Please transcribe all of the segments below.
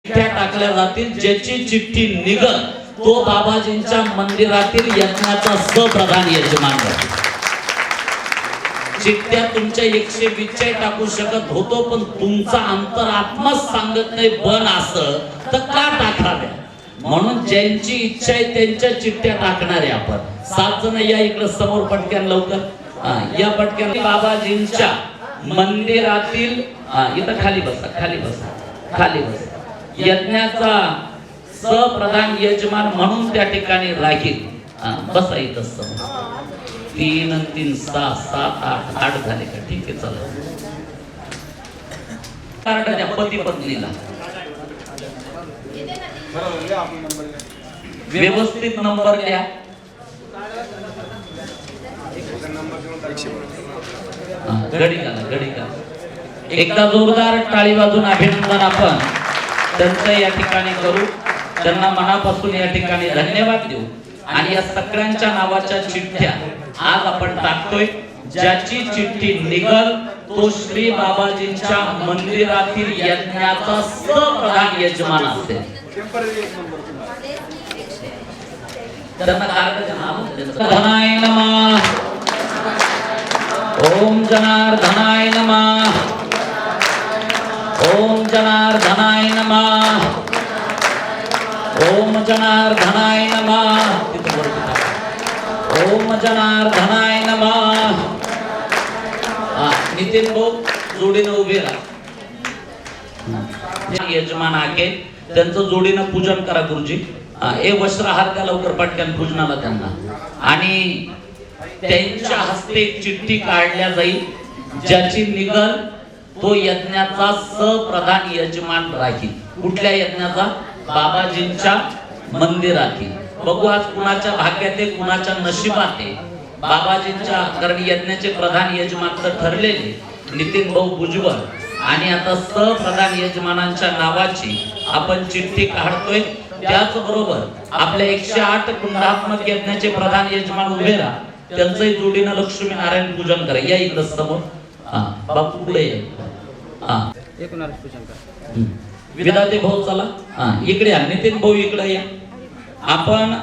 चिठ्ठ्या टाकल्या जातील, ज्याची चिठ्ठी निघल तो बाबाजींच्या मंदिरातील यज्ञाचा सप्रधान यजमान आहे. चिठ्ठ्या तुमच्या 120 टाकू शकत होतो, पण तुमचा अंतरात्माच सांगत नाही बन असं तर का टाकाव्या. म्हणून ज्यांची इच्छा आहे त्यांच्या चिठ्ठ्या टाकणारे आपण 7 जण या इकडे समोर पटक्यान लवकर या पटक्यान बाबाजींच्या मंदिरातील इथं खाली बसा खाली बसा खाली बसा यज्ञाचा सप्रधान यजमान म्हणून त्या ठिकाणी राहील. बसा इथं समोर 3 आणि 3 6 7 8 8 झाले का? ठीक आहे चला. कार्ड द्या पती पत्नीला व्यवस्थित नंबर द्या. घडी घाला. एकदा जोरदार टाळी वाजून अभिनंदन आपण त्यांचं या ठिकाणी करू. त्यांना मनापासून या ठिकाणी धन्यवाद देऊ. आणि या सगळ्यांच्या नावाच्या चिठ्ठ्या आज आपण टाकतोय. ज्याची चिठ्ठी निघल तो श्री बाबाजींच्या मंदिरातील यज्ञाचा सप्रधान यजमान असेल. धनाय नमः. ओम जनार्दनाय नमः. ओम जनार्दनाय नमः. ओम जनार्दनाय नमः. ओम जनार्दनाय नमः. नितीन भाऊ जोडीनं उभे राहा. यजमान आहे त्यांचं जोडीनं पूजन करा गुरुजी. हे वस्त्रहार द्या लवकर पटकन पूजनाला त्यांना. आणि त्यांच्या हस्ते चिठ्ठी काढल्या जाईल. ज्याची निघल तो यज्ञाचा सप्रधान यजमान राहील. कुठल्या यज्ञाचा? बाबाजींच्या मंदिरातील. बघू आज कुणाच्या भाग्यात आहे कुणाच्या नशिबात आहे. बाबाजींच्या कारण यज्ञाचे प्रधान यजमान तर ठरलेले नितीन भाऊ भुजबळ. आणि आता सप्रधान यजमानांच्या नावाची आपण चिठ्ठी काढतोय. त्याचबरोबर आपल्या 108 कुंडात्मक यज्ञाचे प्रधान यजमान उभे राहा. त्यांचंही जोडीनं लक्ष्मी नारायण पूजन करा. या इकडं समोर बापू पुढे विधाते भाऊ चला इकडे या. नितीन भाऊ इकडे या. आपण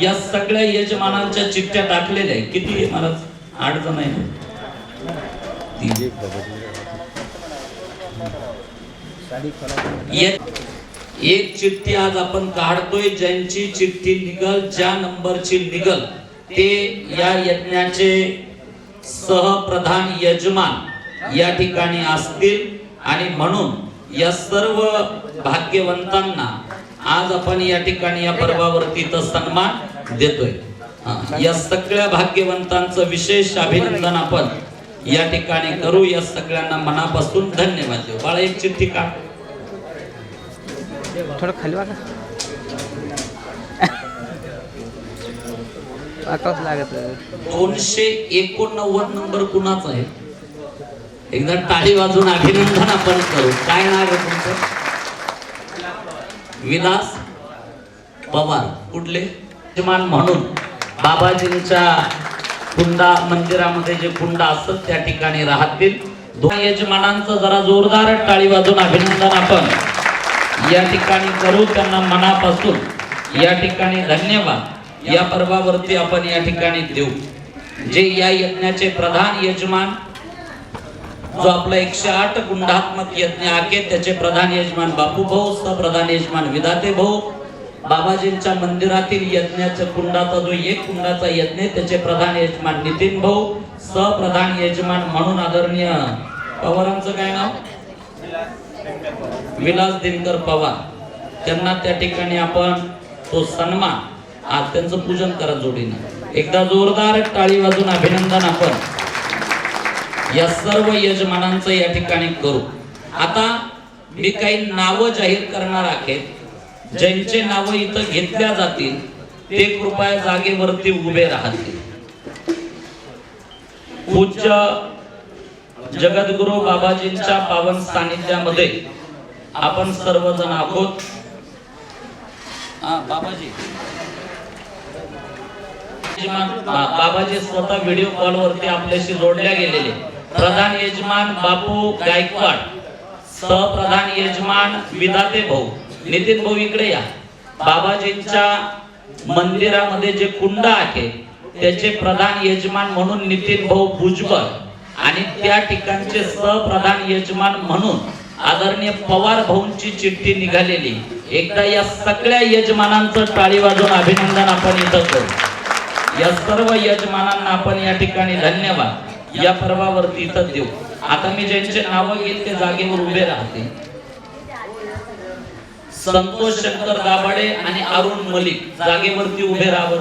या सगळ्या यजमानांच्या चिठ्ठ्या टाकलेल्या आहे. किती आहे महाराज? 8 जण आहे. एक चिठ्ठी आज आपण काढतोय. ज्यांची चिठ्ठी निघल ज्या नंबरची निघल ते या यज्ञाचे सहप्रधान यजमान या ठिकाणी असतील. आणि म्हणून या सर्व भाग्यवंतांना आज आपण या ठिकाणी या पर्वावरती तर सन्मान देतोय. या सगळ्या भाग्यवंतांचं विशेष अभिनंदन आपण या ठिकाणी करू. या सगळ्यांना मनापासून धन्यवाद देऊ. बाळा एक चिठ्ठी काढ. थोडं खाली वाका लागत. 289 नंबर कुणाचा आहे? एकदा टाळी वाजून अभिनंदन आपण करू. काय नाव आहे तुमचं? विलास पवार. कुठले? यजमान म्हणून बाबाजींच्या कुंडा मंदिरामध्ये जे कुंडा असतात त्या ठिकाणी राहतील. 2 यजमानांचं जरा जोरदार टाळी वाजून अभिनंदन आपण या ठिकाणी करू. त्यांना मनापासून या ठिकाणी धन्यवाद या पर्वावरती आपण या ठिकाणी देऊ. जे या यज्ञाचे प्रधान यजमान जो आपला 108 कुंडात्मक यज्ञ आहे त्याचे प्रधान यजमान बापू भाऊ, सप्रधान यजमान विधाते भाऊ. बाबाजींच्या मंदिरातील यज्ञाच्या कुंडाचा जो 1 कुंडाचा यज्ञ त्याचे प्रधान यजमान नितीन भाऊ. सप्रधान यजमान म्हणून आदरणीय पवारांचं काय नाव? विलास दिनकर पवार. त्यांना त्या ठिकाणी आपण तो सन्मान आज त्यांचं पूजन करा जोडीनं. एकदा जोरदार टाळी वाजून अभिनंदन आपण या सर्व यजमानांचं या ठिकाणी करू. आता मी काही नावं जाहीर करणार आहे. ज्यांचे नावं इथं घेतल्या जातील ते कृपया जागेवरती उभे राहतील. पूज्य जगद्गुरु बाबाजींच्या पावन सानिध्यामध्ये आपण सर्वजण आहोत. बाबाजी बाबाजी स्वतः व्हिडिओ कॉल वरती आपल्याशी जोडल्या गेलेले. प्रधान यजमान बापू गायकवाड, सहप्रधान यजमान विधाते भाऊ नितीन भाऊ इकडे या. बाबाजींच्या मंदिरामध्ये जे कुंड आहे त्याचे प्रधान यजमान म्हणून नितीन भाऊ भुजबळ आणि त्या ठिकाणचे सहप्रधान यजमान म्हणून आदरणीय पवार भाऊंची चिठ्ठी निघालेली. एकदा या सगळ्या यजमानांचं टाळी वाजवून अभिनंदन आपण इथं करू. या सर्व यजमानांना आपण या ठिकाणी धन्यवाद या पर्वावरती इथं देऊ. आता मी ज्यांचे नाव घेईल ते जागेवर उभे राहतील. संतोष शंकर दाभाडे आणि अरुण मलिक जागेवरती उभे राहावर.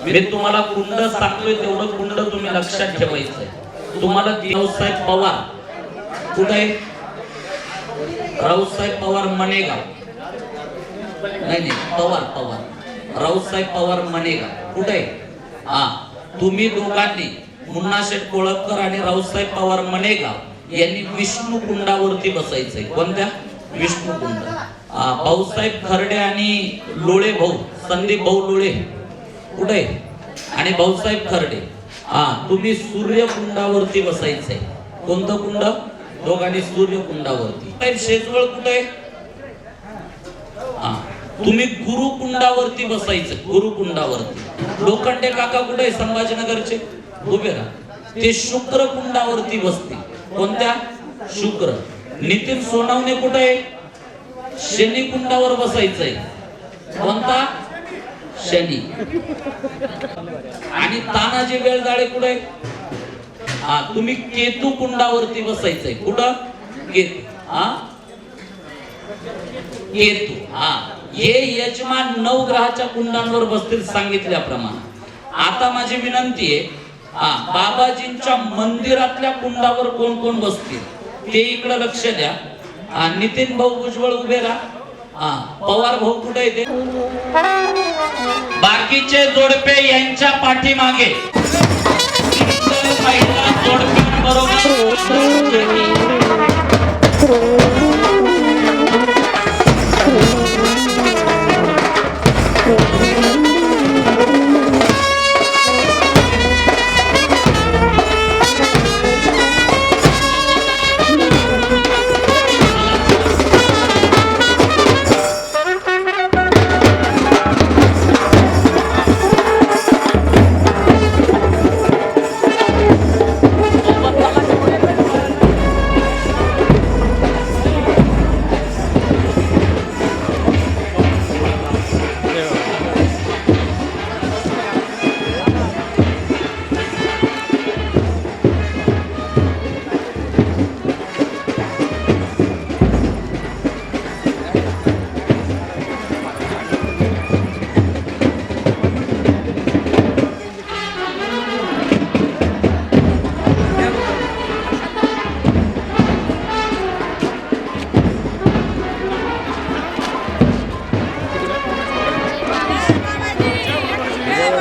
मी तुम्हाला कुंड सांगतोय तेवढं कुंड तुम्ही लक्षात ठेवायचंय. तुम्हाला रावसाहेब पवार कुठे? रावसाहेब पवार मनेगाव. नाही पवार रावसाहेब पवार मनेगाव कुठे? हा, तुम्ही दोघांनी मुन्ना शेठ कोळपकर आणि रावसाहेब पवार मनेगाव यांनी विष्णू कुंडावरती बसायचंय. कोणत्या? विष्णू कुंड. भाऊसाहेब खर्डे आणि लोळे भाऊ, संदीप भाऊ लोळे कुठे? आणि भाऊसाहेब खर्डे, तुम्ही सूर्यकुंडावरती बसायचंय. कोणतं कुंड? दोघांनी सूर्यकुंडावरती. साहेब शेजवळ कुठे? तुम्ही गुरुकुंडावरती बसायचं. गुरुकुंडावरती. लोखंडे काका कुठे? संभाजीनगरचे उभे राहा. ते शुक्र कुंडावरती बसतील. कोणत्या? शुक्र. नितीन सोनावणे कुठे? शनी कुंडावर बसायचंय. कोणता? शनी. आणि तानाजी वेळदाळे कुठे? तुम्ही केतू कुंडावरती बसायचंय. कुठं? केतू. केतू. हे यजमान 9 ग्रहाच्या कुंडांवर बसतील सांगितल्याप्रमाणे. आता माझी विनंती आहे, बाबाजींच्या मंदिरातल्या कुंडावर कोण कोण बसतील ते इकडे लक्ष द्या. नितीन भाऊ भुजबळ उभे राहा. पवार भाऊ कुठे येते? बाकीचे जोडपे यांच्या पाठीमागे. पहिला जोडप्यांबरोबर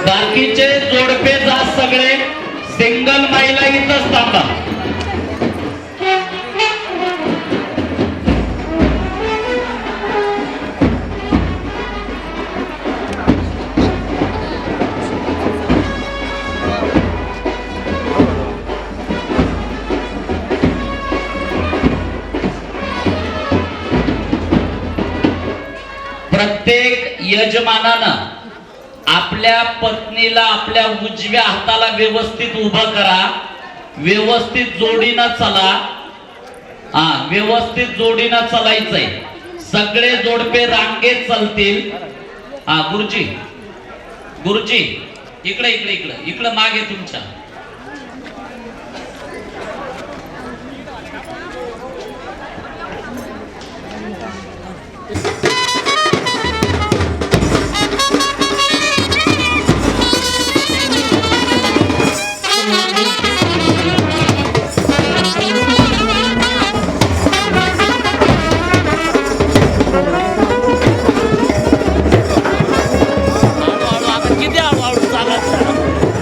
बाकीचे जोडपे जा सगळे सिंगल महिला इथंच थांबा. प्रत्येक यजमानानं आपल्या पत्नीला आपल्या उजव्या हाताला व्यवस्थित उभं करा. व्यवस्थित जोडीनं चला. व्यवस्थित जोडीनं चालायचंय. सगळे जोडपे रांगेत चालतील. गुरुजी इकडे इकडे इकडे इकडे मागे तुमच्या.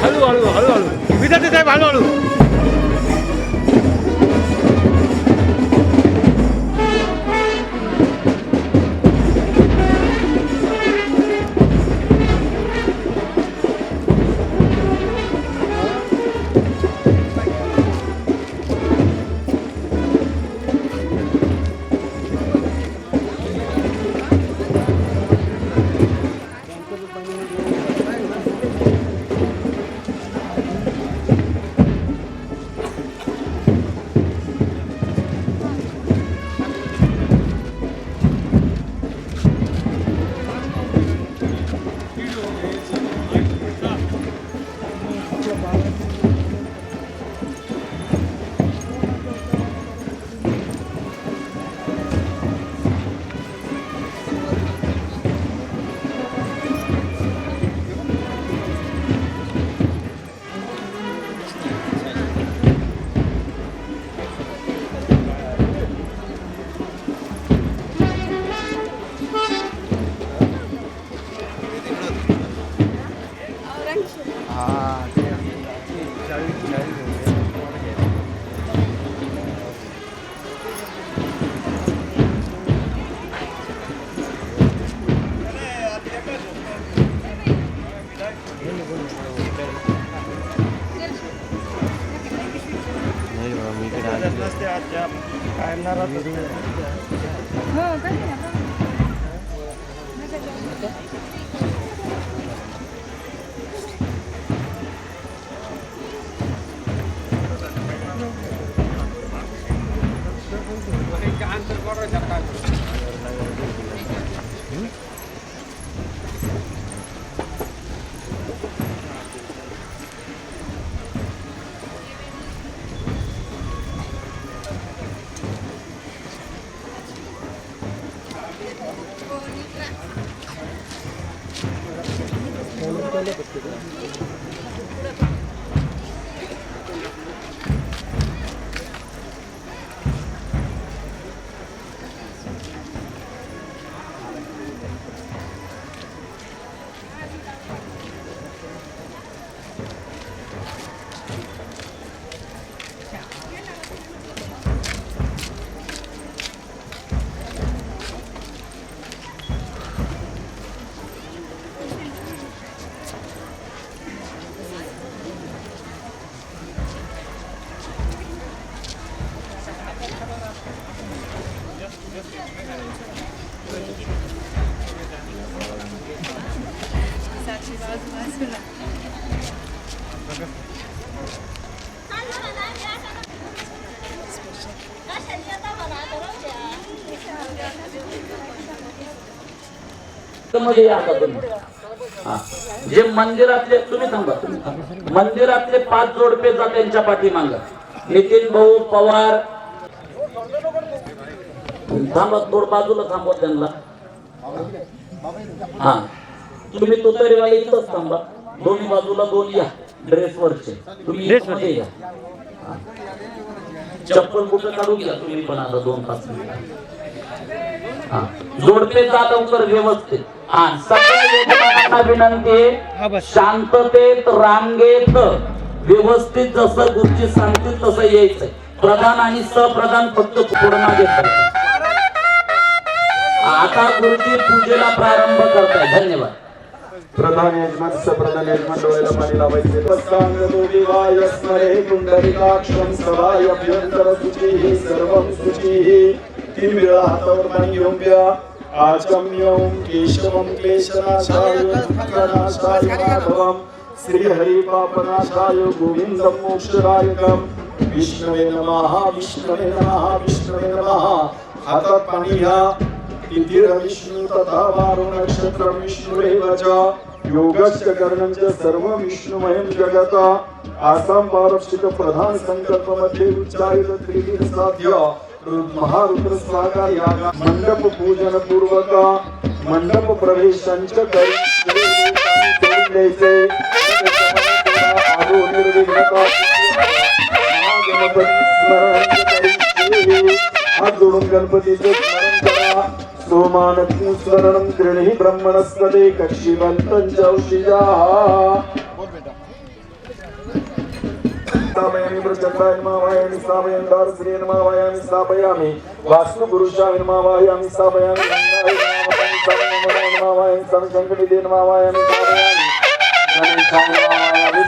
हळू हळू मध्ये या आता तुम्ही. जे मंदिरातले तुम्ही थांबा मंदिरातले 5 जोडपे जा त्यांच्या पाठीमाग. नितीन भाऊ पवार थांबा, थोड बाजूला थांबवा त्यांना. हा तुम्ही तुतारीवाले इथंच थांबा, दोन्ही बाजूला 2 या ड्रेसवरचे. तुम्ही मध्ये या. चप्पल कुठं काढून घ्या तुम्ही पण आता 2 तास. जोडपे जा लवकर व्यवस्थित. सगळ्या लोकांना विनंती आहे, शांततेत रांगेत व्यवस्थित जसं गुरुजी सांगतील तसं यायचंय. प्रधान आणि सहप्रधान फक्त पूर्ण घेतात. आता गुरुजी पूजेला प्रारंभ करताय. धन्यवाद. प्रधान यजमान सप्रधान यजमान डोळ्याला पाणी लावायचे. पस्तांगतो विवाय स्मरे कुंडलिकाक्षं सभाय अभ्यंतर शुचिः सर्वं शुचिः. 3 वेळा हातावर पाणी घेऊन घ्या. आचम्यं केशवं क्लेशनाशाय दुःखनाशाय माधवं श्रीहरि पापनाशाय गोविन्दं मोक्षदायकं. विष्णवे नमः विष्णवे नमः विष्णवे नमः. हातात पाणी घ्या. तिथिर विष्णु तथा वारो नक्षत्र विष्णुरेव च. योगस्य कर्णञ्च सर्व विष्णुमयं जगत्. आसाम पारक्षित प्रधान संकल्प मध्ये उच्चारित त्रिविध साध्य महारुद्र स्वाकार याग मंडप पूजन पूर्वक मंडप प्रवेशांच करून द्यायचे. आदो निर्विघ्नता महागणपती स्मरण करायचे. हात जोडून गणपतीचे स्मरण करा. सोमानत्नु स्मरणं त्रिणिः ब्रह्मणस्पते कक्षीवन्तं च औषिजाः. स्थापयामि प्रचण्डाय नमः वायामि स्थापयामि दारश्री नमः वायामि स्थापयामि वास्तु पुरुषाय नमः वायामि स्थापयामि गंगाय नमः वायामि संकटिते नमः वायामि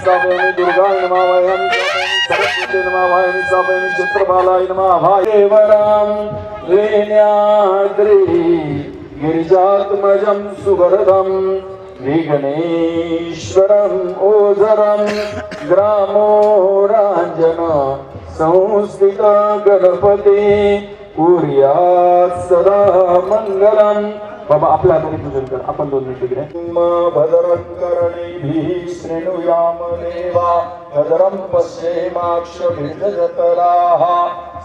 स्थापयामि दुर्गाय नमः वायामि सरस्वती नमः वायामि स्थापयामि चित्रबालाय नमः भायेवरां वेण्याद्रि गिरिजात्मजं सुवरदं विघ्नेश्वरं ओझरं ग्रामो रांजन संस्थित गणपती कुर्यात् सदा मंगलम. बाबा आपल्या हाताने पूजन कर. आपण 2 मिनिटं घ्या. भद्रं कर्णेभिः शृणुयाम देवा भद्रं पश्येमाक्षभिर्जतराः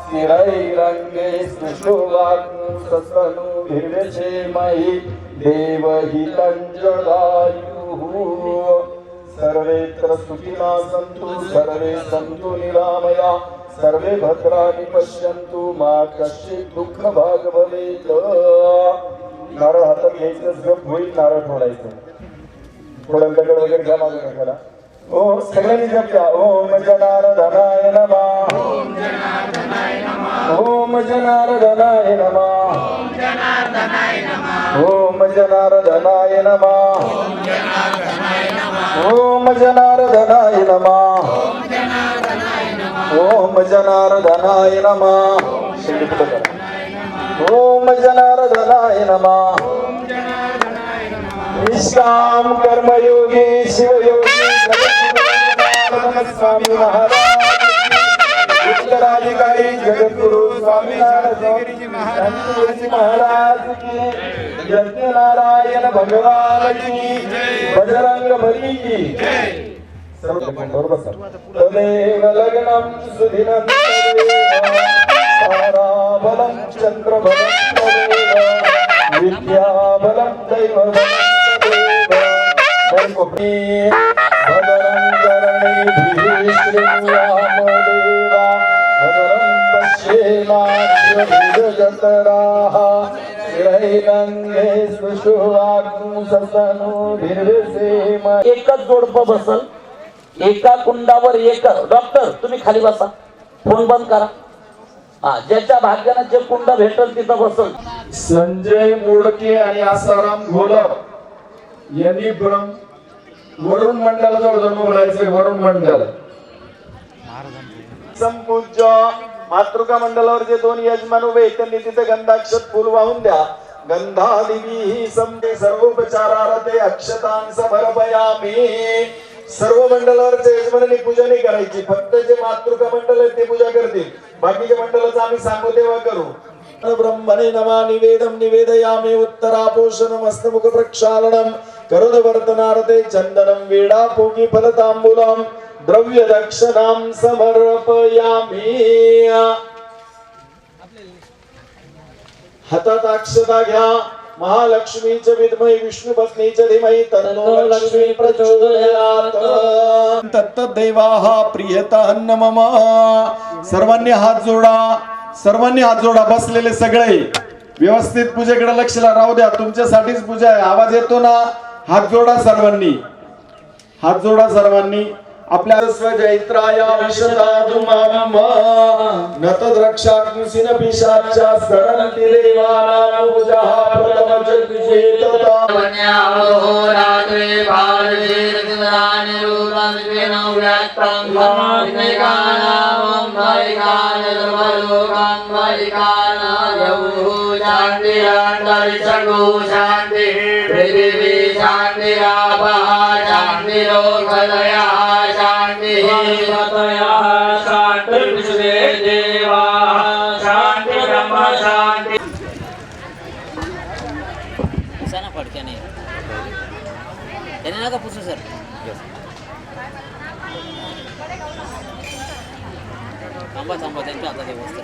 स्थिरैरङ्गे स्पृशोवाग्मुसस्तनूभिर्व्यसेमहि देवहितं जदायुः. सर्वेत्र सुखिनः सन्तु सर्वे सन्तु निरामया सर्वे भद्राणि पश्यन्तु मा कश्चित् दुःखभाग् भवेत्. नारळ हातात घ्यायचं. जप होईल नारळ फोडायचं. थोडं दगड वगैरे घ्या मागून टाकायला. ओम सगळ्यांनी जप घ्या. ओम जनार्दनाय नमः. ओम जनार्दनाय नमः. ओम जनार्दनाय नमः. ओम जनार्दनाय नमः. ओम जनार्दनाय नमः. ओम जनार्दनाय नमः. ओम जनार्दनाय नमः. शेंडी पुढे करा. ओम जनार्दनाय नमः. निष्काम कर्मयोगी शिवयोगी जगद्गुरु स्वामी महाराज उत्तराधिकारी जगद्गुरु स्वामीनारायण महाराज की यज्ञनारायण भगवान की बजरंग बली की तदेव लग्नं सुदिनं ताराबलं चन्द्रबलं तदेव विद्याबलं दैवबलं तदेव भद्रं कर्णेभिः शृणुयामदेवा भद्रं पश्येमाक्षभिर्जतराः स्थिरैरङ्गे स्पृशुवाग्मुससनोभिर्विसेम. एकच जोडपं बसल, एका कुंडावर एक. डॉक्टर तुम्ही खाली बसा, फोन बंद करा. हा, ज्याच्या भाग्यानं जे कुंड भेटल तिथं बसल. संजय मोडके आणि आसाराम घोलप यांनी वरुण मंडळाजवळ जाऊन बोलायचं. वरुण मंडळ संपूज्य मातृका मंडळावर जे दोन यजमान उभे आहेत त्यांनी तिथे गंधाक्षत फुल वाहून द्या. गंधादिवी समते सर्वोपचारार्थे अक्षतां समर्पयामि. सर्व मंडळावरचे यजमानांनी पूजा नाही करायची, फक्त जे मातृका मंडळ आहेत ते पूजा करतील. बाकीच्या मंडळाचं आम्ही सांगू तेव्हा करू. ब्रह्मणे नमः निवेदं निवेदयामि. उत्तरापोषणं हस्तमुख प्रक्षालनं करोदवर्तनार्थे चन्दनं वेडापूगी फलताम्बूलं द्रव्य दक्षिणां समर्पयामि. हातात अक्षता घ्या. महालक्ष्मीच विद्महे विष्णुपत्नीच धीमहि तन्नो लक्ष्मी प्रचोदयात्. तत्तदेवाः प्रियतान् मम. सर्वांनी हात जोडा, सर्वांनी हात जोडा. बसलेले सगळे व्यवस्थित पूजेकडे लक्ष राहू द्या, तुमच्यासाठीच पूजा आहे. आवाज येतो ना? हात जोडा सर्वांनी, हात जोडा सर्वांनी. आपल्या स्वजैत्राया विशदाधुमाम नतद्रक्षाग्निसिन पिशाच्या सरन्ति देवानां पूजाः प्रथमजगुजेतता. वन्याहो रात्रे भारते रतिवरानि रूपान्विनो व्यात्तं धर्मात्मिकानां वैकानदर्भलोकं वैकानयौ शान्तिरान्तरिक्षगो शान्तिः पृथिवी शान्तिरापः शान्तिरोगदयः शान्तिः ततयः शान्तिर्विश्वे देवाः शान्तिर्ब्रह्म शान्ति. ना पडक्याने त्याने नका पुसू सर. थांबा थांबा, त्यांच्या हातात व्यवस्था.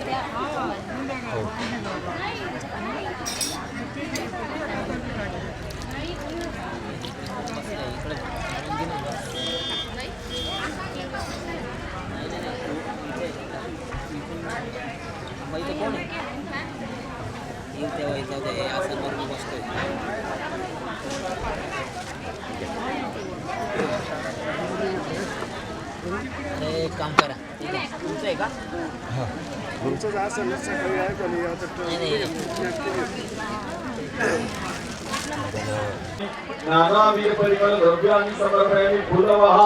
इथे कोण आहे? येईल तेव्हा जाऊ दे, असं बरोबर बसतोय. अरे एक काम करा, ठीक आहे तुमचं आहे का? तुमचं असं सकाळी आहे पण नाही. नानावीर परिमल द्रव्याणि समर्पयामि. फूलवः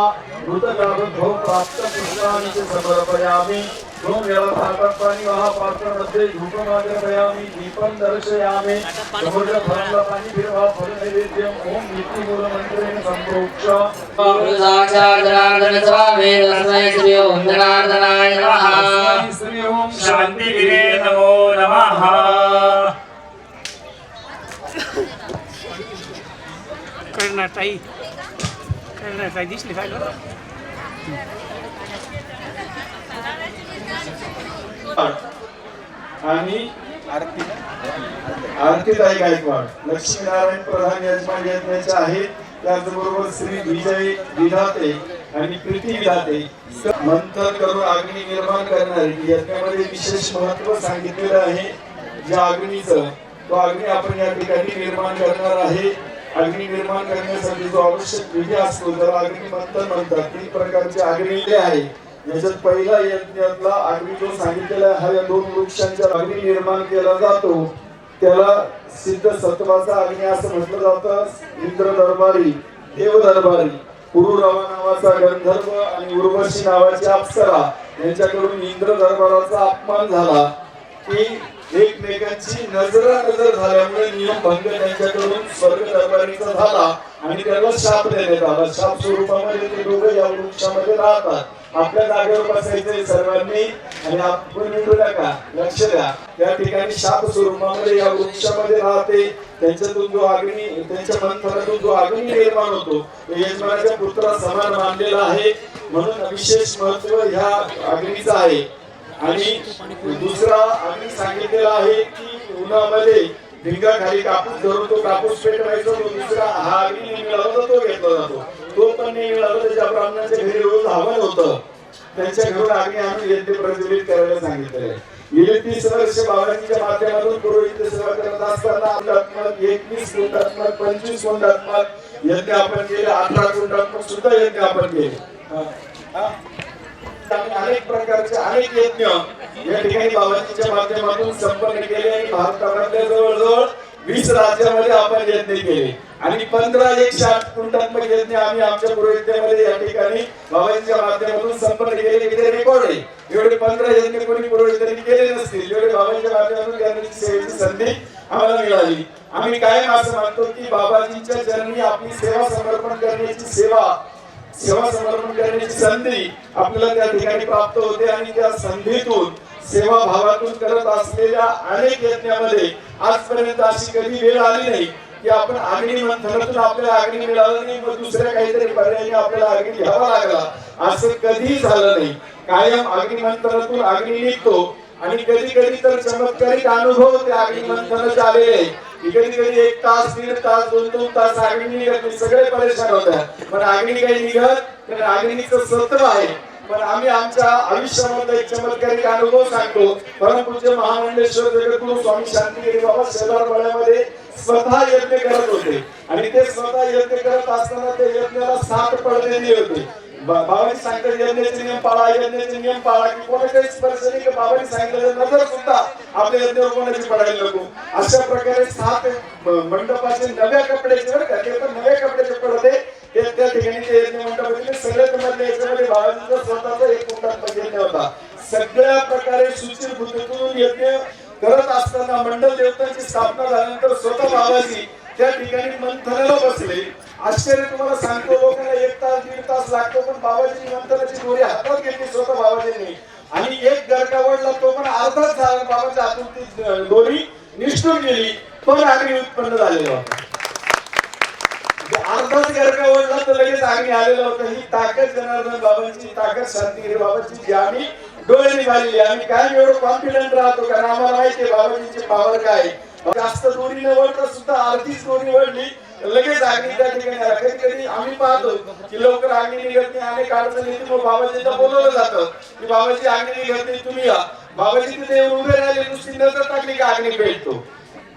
ऋतगावद्भो प्राप्त पुष्पाणि च समर्पयामि. दोन वेळा पाणी वहा पात्रामध्ये धूपमाग्रपयामि. दीपं दर्शयामि. समुद्र फळाला पाणी फिरवा. फल नैवेद्यम ओम नीतिमूल मंत्रेण संप्रोक्ष. साक्षात् जनार्दन स्वामी तस्मै श्री ओम जनार्दनाय नमः. श्री ओम शांतिगिरे नमो नमः. कर्णाताई दिसली काय करा. आणि आरतीताई गायकवाड लक्ष्मीनारायण प्रधान यजमान यज्ञाचे आहेत. त्याचबरोबर श्री विजय विधाते आणि प्रीती विधाते मंथन करून अग्नी निर्माण करणारी. यज्ञामध्ये विशेष महत्व सांगितलेलं आहे. ज्या अग्नीचं तो अग्नी आपण या ठिकाणी निर्माण करणार आहे. अग्नी निर्माण करण्यासाठी जो आवश्यक विधी असतो त्याला अग्नी मंथन म्हणतात. 3 प्रकारचे अग्नी आहे. याच्यात पहिला यज्ञातला अग्नी जो सांगितलेला आहे, या 2 वृक्षांचा अग्नी निर्माण केला जातो. त्याला सिद्ध सत्वाचा अग्नी असं म्हटलं जातं. इंद्र दरबारी, देव दरबारी, पुरुरवा नावाचा गंधर्व आणि उर्वशी नावाची अप्सरा यांच्याकडून इंद्र दरबाराचा अपमान झाला. की एकमेकांची नजर झाल्यामुळे नियमभंग त्यांच्याकडून स्वर्ग दरबारीचा झाला आणि त्याला शाप देण्यात आला. शाप स्वरूपामध्ये ते दोघं या वृक्षामध्ये राहतात. आपल्या जागेवर बसायचे सर्वांनी आणि आपण निघू नका, लक्ष द्या. त्या ठिकाणी शाप स्वरूपामध्ये या वृक्षामध्ये राहते. त्यांच्यातून जो अग्नी, त्यांच्या मंथनातून जो अग्नी निर्माण होतो यजमानाच्या पुत्रा समान मानलेला आहे. म्हणून विशेष महत्व ह्या अग्नीचं आहे. आणि दुसरा अग्नी सांगितलेला आहे की उन्हामध्ये भिंगाखाली कापूस धरून तो कापूस पेटवायचा. तो दुसरा हा अग्नी मिळाला तो घेतला जातो. तो पण नाही मिळाला तर ज्या ब्राह्मणाच्या घरी रोज हवन होतं त्यांच्या घरून अग्नी आणून यज्ञ प्रज्वलित करायला सांगितलेलं आहे. गेली 30 वर्ष बाबाजीच्या माध्यमातून पुरोहित सेवा करत असताना 21 कुंडात्मक 25 कुंडात्मक यज्ञ आपण केले, 18 कुंडात्मक सुद्धा यज्ञ आपण केले. अनेक प्रकारचे अनेक यज्ञ या ठिकाणी बाबाजीच्या माध्यमातून संपन्न केले आणि भारतामधल्या जवळजवळ 20 राज्यामध्ये आपण यज्ञ केले आणि 15 108 कुंडात्मक यज्ञ आम्ही आमच्या पुरोहित्यामध्ये या ठिकाणी बाबाजीच्या माध्यमातून संपन्न केले. इथे रेकॉर्ड आहे. एवढे 15 यज्ञ कोणी पुरोहितांनी केले नसतील. एवढे बाबाजीच्या माध्यमातून करण्याची सेवेची संधी आम्हाला मिळाली. आम्ही कायम असं मानतो की बाबाजींच्या चरणी आपली सेवा समर्पण करण्याची सेवा समर्पण करण्याची संधी आपल्याला त्या ठिकाणी प्राप्त होते आणि त्या संधीतून सेवा भावातून करत असलेल्या अनेक यज्ञामध्ये आजपर्यंत अशी कधी वेळ आली नाही की आपण अग्नी मंथनातून आपल्याला अग्नी मिळाला नाही मग दुसऱ्या काहीतरी पर्यायाने आपल्याला अग्नी घ्यावा लागला, असं कधीही झालं नाही. कायम अग्नी मंथनातून अग्नी निघतो आणि कधी कधी तर चमत्कारिक अनुभव त्या अग्नी मंथनाचे आलेले आहे. कधी कधी 1 तास 1.5 तास 2 तास अग्नी निघत नाही, सगळे परेशान होतात. पण अग्नी काही निघत तर अग्नीचं सत्व आहे. पण आम्ही आमच्या आयुष्यामधला एक चमत्कारिक अनुभव सांगतो. परमपूज्य महामंडलेश्वर जगद्गुरू स्वामी शांतिगिरी बाबा शेलारपाड्यामध्ये स्वतः यज्ञ करत होते आणि ते स्वतः यज्ञ करत असताना ते यज्ञाला 7 पडदे दिले होते. बाबांनी सांगितलं यज्ञाचे नियम पाळा, यज्ञाचे नियम पाळा की कोणाच्याही स्पर्श नाही की बाबांनी सांगितलं नजर सुद्धा आपल्या यज्ञावर कोणाची पडायला नको. अशा प्रकारे 7 मंडपाचे नव्या कपड्याचे बरं का, ते पण नव्या कपड्याचे पडदे त्या ठिकाणी ते यज्ञ मंडपाचे सगळ्यात मधले याच्यामध्ये बाबाजीचा स्वतःचा एक कुंडात्मक यज्ञ होता. सगळ्या प्रकारे सुचिरभूतून यज्ञ करत असताना मंडल देवतांची स्थापना झाल्यानंतर स्वतः बाबाजी त्या ठिकाणी मंथनाला बसले. आश्चर्य तुम्हाला सांगतो, लोकांना 1 तास 1.5 तास लागतो पण बाबाजींनी मंथनाची दोरी हातात घेतली स्वतः बाबाजींनी आणि एक गरका वडला तो पण अर्धाच झाला. बाबाच्या हातून ती दोरी निष्ठून गेली पण अग्नी उत्पन्न झालेला होता. अर्धाच गरका वडला तर लगेच अग्नी आलेला होता. ही ताकद जनार्दन बाबांची, ताकद शांतिगिरी बाबांची जी आम्ही डोळे निघालेली. आम्ही काय एवढं कॉन्फिडंट राहतो कारण आम्हाला माहिती आहे बाबाजींची पॉवर काय. जास्त दोरी न वळता सुद्धा अर्धीच दोरी वळली लगेच अग्नी त्या ठिकाणी आला. कधी कधी आम्ही पाहतो की लवकर अग्नी निघत नाही, अनेक अडचणी येते, मग बाबाजींना बोलवलं जातं की बाबाजी अग्नी निघत नाही तुम्ही या. बाबाजी तिथे उभे राहिले, नुसती नजर टाकली की अग्नी पेटतो.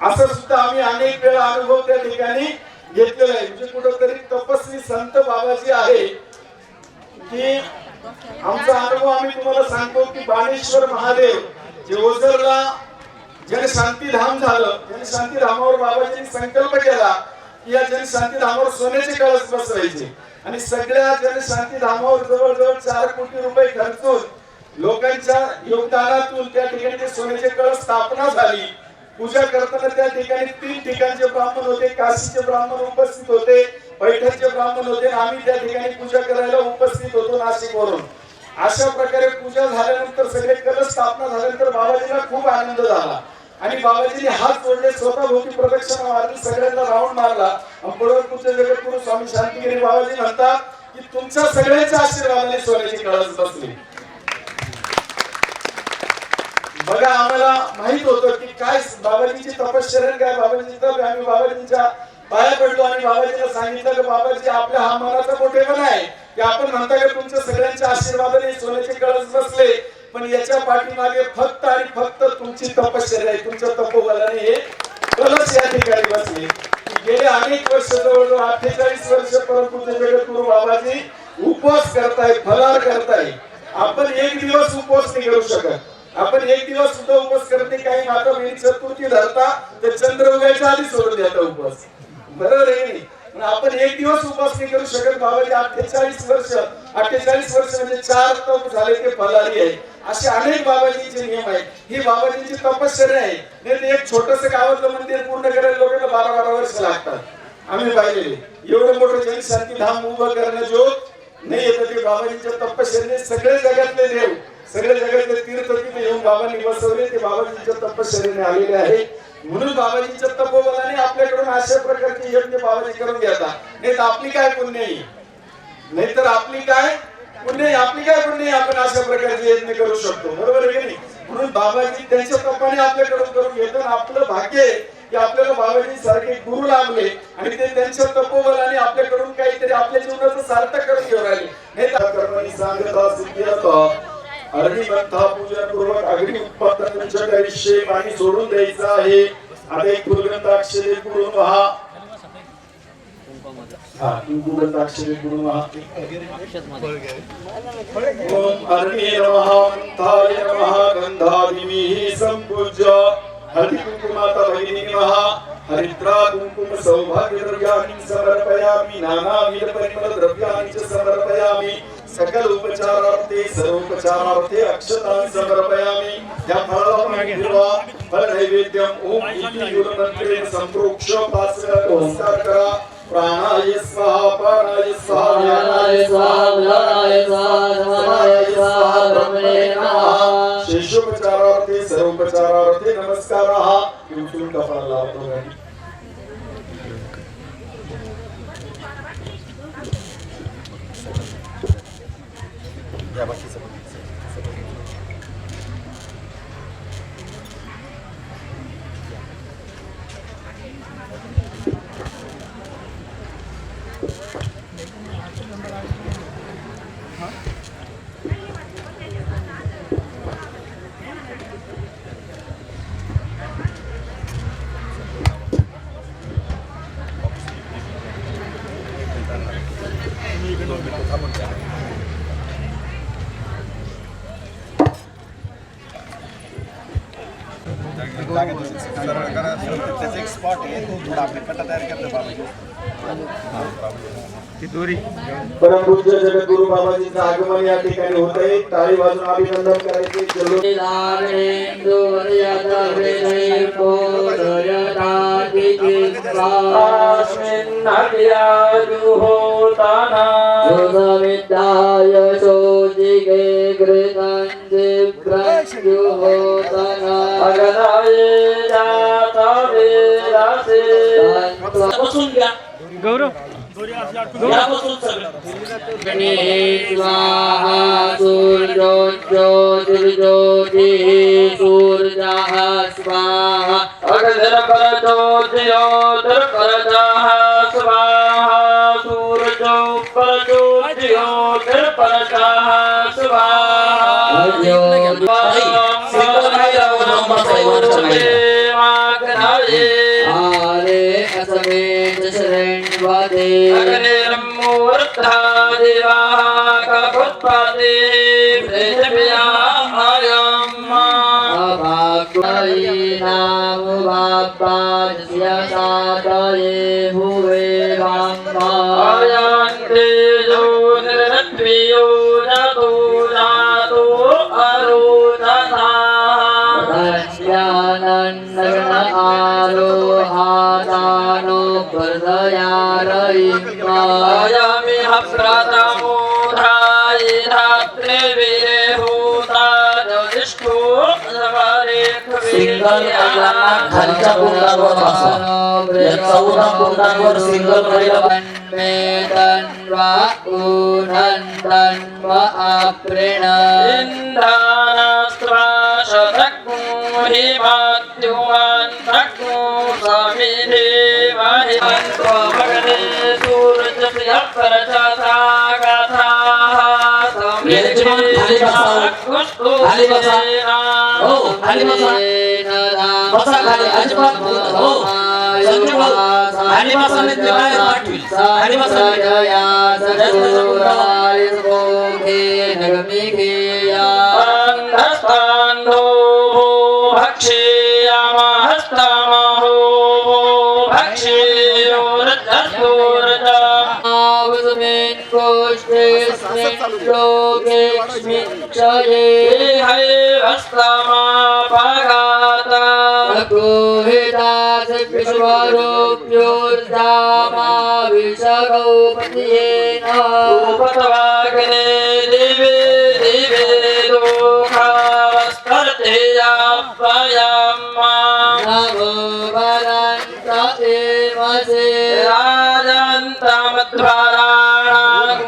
असं सुद्धा आम्ही अनेक वेळा अनुभव त्या ठिकाणी घेतलेला आहे. म्हणजे कुठंतरी तपस्वी संत बाबाजी आहे की आमचा अनुभव आम्ही तुम्हाला सांगतो की बाणेश्वर महादेव जे ओझरला जनशांती धाम झालं, जनशांती धामावर बाबाजींनी संकल्प केला की या जनशांती धामावर सोन्याचे कळस बसवायचे आणि सगळ्या जनशांती धामावर जवळजवळ 4 कोटी रुपये खर्चून लोकांच्या योगदानातून त्या ठिकाणी ते सोन्याचे कळस स्थापना झाली. पूजा करताना त्या ठिकाणी 3 ठिकाणचे ब्राह्मण होते. काशीचे ब्राह्मण उपस्थित होते, पैठणचे ब्राह्मण होते, आम्ही त्या ठिकाणी पूजा करायला उपस्थित होतो नाशिकवरून. अशा प्रकारे पूजा झाल्यानंतर सगळे कलश स्थापना झाल्यानंतर बाबाजीला खूप आनंद झाला आणि बाबाजीने हात जोडले, स्वतः भोवती प्रदक्षिणा मारली, सगळ्यांना राऊंड मारला. पूज्य जगद्गुरू स्वामी शांतिगिरी बाबाजी म्हणतात की तुमच्या सगळ्यांच्या आशीर्वादाने सोन्याची कळस बसली. बघा आम्हाला माहित होतं की काय बाबाजीची तपश्चर्या काय, बाबाजीचं आम्ही बाबाजींच्या पाया पडलो आणि बाबाजीला सांगितलं की बाबाजी आपल्या हा मनाचा मोठेपणा आहे की आपण म्हणता की तुमच्या सगळ्यांच्या आशीर्वादाने सोन्याचे कळस बसले, पण याच्या पाठीमागे फक्त आणि फक्त तुमची तपश्चर्या आहे, तुमच्या तपोबलाने हे कळस या ठिकाणी बसले. गेले अनेक वर्ष जवळजवळ 48 वर्ष परमपूज्य जगद्गुरू बाबाजी उपवास करताय, फलार करताय. आपण एक दिवस उपवास नाही करू शकत, आपण एक दिवस सुद्धा उपवास करते. काही माता बहिणी चतुर्थी धरता तर चंद्र उगायच्या आधी सोडून देता उपवास, बरोबर आहे नाही. पण आपण एक दिवस उपास नाही करू शकत. बाबाजी 48 वर्ष म्हणजे 4 तप झाले ते फलारी आहे. असे अनेक बाबाजींचे नियम आहेत. ही बाबाजींची तपश्चर्या आहे. नाही तर एक छोटस गावातलं मंदिर पूर्ण करायला लोकांना 12 वर्ष लागतात. आम्ही पाहिलेले एवढं मोठं जनशांती धाम उभं करणं जो नाही येतं ते बाबाजींच्या तपश्चर्येने सगळे जगातले देव सगळे जगातले तीर्थ तिथे येऊन बाबांनी बसवले. ते बाबाजींच्या तपश्चर्येने आलेले आहे. म्हणून बाबाजींच्या तपोबलाने आपल्याकडून अशा प्रकारचे यज्ञ बाबाजी करून घेतात. नाही तर आपली काय पुण्य आहे, नाहीतर आपली काय पुण्य आपण अशा प्रकारचे यज्ञ करू शकतो. बरोबर आहे की नाही. म्हणून बाबाजी त्यांच्या तपाने आपल्याकडून करून घेतात. आपलं भाग्य आहे की आपल्याला बाबाजी सारखे गुरु लाभले आणि ते त्यांच्या तपोबलाने आपल्याकडून काहीतरी आपल्या जीवनाचं सार्थक करून घेऊन राहिले. नाही तर कर्मणी सांगता सिद्ध्यता अग्निमंथा पूजन पूर्वक अग्नि उत्पादनाच्या करिष्ये पाणी सोडून द्यायचं आहे. आता एक फुलगंधाक्षरे पुढून वहा. फुलगंधाक्षरे पुढून वहा. ओम अग्ने नमः मंथाय नमः गंधादिमीः संपूज्य हरि कुंकुमाता भगिनी नमः हरिद्रा कुंकुम सौभाग्य द्रव्याणि समर्पयामि नानाविध परिमल द्रव्याणि च समर्पयामि सकल उपचारार्थे सर्वोपचारार्थे अक्षतां समर्पयामि. या फळाला फल नैवेद्यम ओम इति गुरुमंत्रेण संप्रोक्ष 5 नमस्कार करा. प्राणाय स्वाहा प्राणाय स्वाहा प्राणाय स्वाहा उदानाय स्वाहा समानाय स्वाहा ब्रह्मणे नमः. शेषोपचारार्थे सर्वोपचारार्थे नमस्काराः. उचलून कपाळाला लावतो. परम पूज्य जगद्गुरु बाबाजींचं आगमन या ठिकाणी होत आहे. टाळी वाजून अभिनंदन करायचे. बसून घ्या गौरव या बसून सगळं. स्वाहा सूर्योज्योतिर्ज्योतिः सूर्यः स्वाहा अग्निर्परज्योतिर्परजः स्वाहा सूर्योज्योतिर्परजः स्वाहा. आरे असमेत शरणवदे अग्निर्मूर्धा देवाः कपुत्पते पृथिव्यामयम् अभाग्यैनाम वाप्पास्य सातये भुवे अयन्ते ज्योतिरद्वियो जातो जातो अरोचनाः आरोहादानो अयमिह प्रथमोऽध्यायी धात्रिवीरेभूता ज्योतिष्ठो सिंगल पहिल्यांदा खालच्या बोटावर बसा. या 14 बोटांवर सिंगल पहिला तन्वा उनन्दन्वा अप्रेण इंधानास्त्वा शतकु हिमात्युवान् तकु समिधेवहि अन्त्वा भगने सूर्यस्य परचसा गाथाः खाली बसा. हो खाली बसा. बसा खाली. अजिबात हो संजू भाऊ खाली बसा. नाही ते बाहेर पाठवील. खाली बसा. अंधस्तांधो भक्षेयामहस्तमहो भक्षेयो रज आवस्मिन् गोष्ठेऽस्मिन् लोकेऽस्मिन् क्षये हस्तमापघाता गृहीतास विश्वरूप्योर्धामाभिषगौपतियेन उपतवाग्ने दिवे दिवे लोकावस्तर्ते यापयाम्मा नमो वरन्त एवसे राजन्तमध्वराणां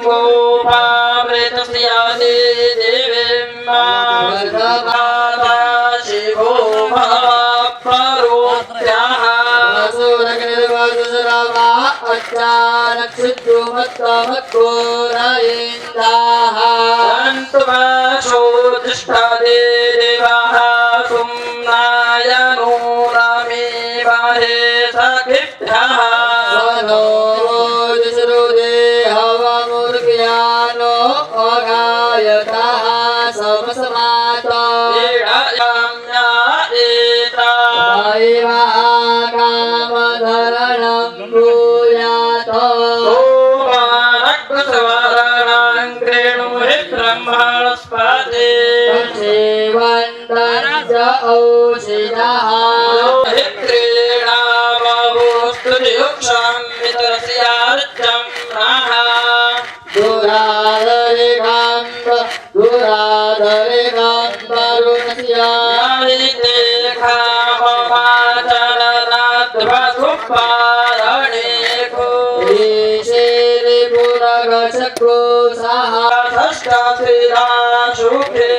गोपामृतस्यादि देवीम्मा वर्धमाता शिवो भवपरोक्त्याः वसुरग्निर्वसुरवा अच्चानक्षुद्रुमत्तमत्घोरयेन्दाः सन्तुवाशो तिष्ठते देवाः सुम्नायनो रामे बाहे सखिभ्यः स्वनो रोजसृदे हवमुर्ग्यानो अगायतः समसमाता एडायाम्या एता कामधरणं ब्रूयात सोमानग्रसवरणं क्रेणुहि ब्रह्मणस्पते सेवन्तश्च औषधः क्रीणामवोस्तुतियुक्षं मित्रस्यार्चं नः दुराधरिकम्बरुणस्यायिते खामवाचननाद्भसुपारणेको ईशेरिपुरगचक्रोशः षष्ठश्रीराशुभे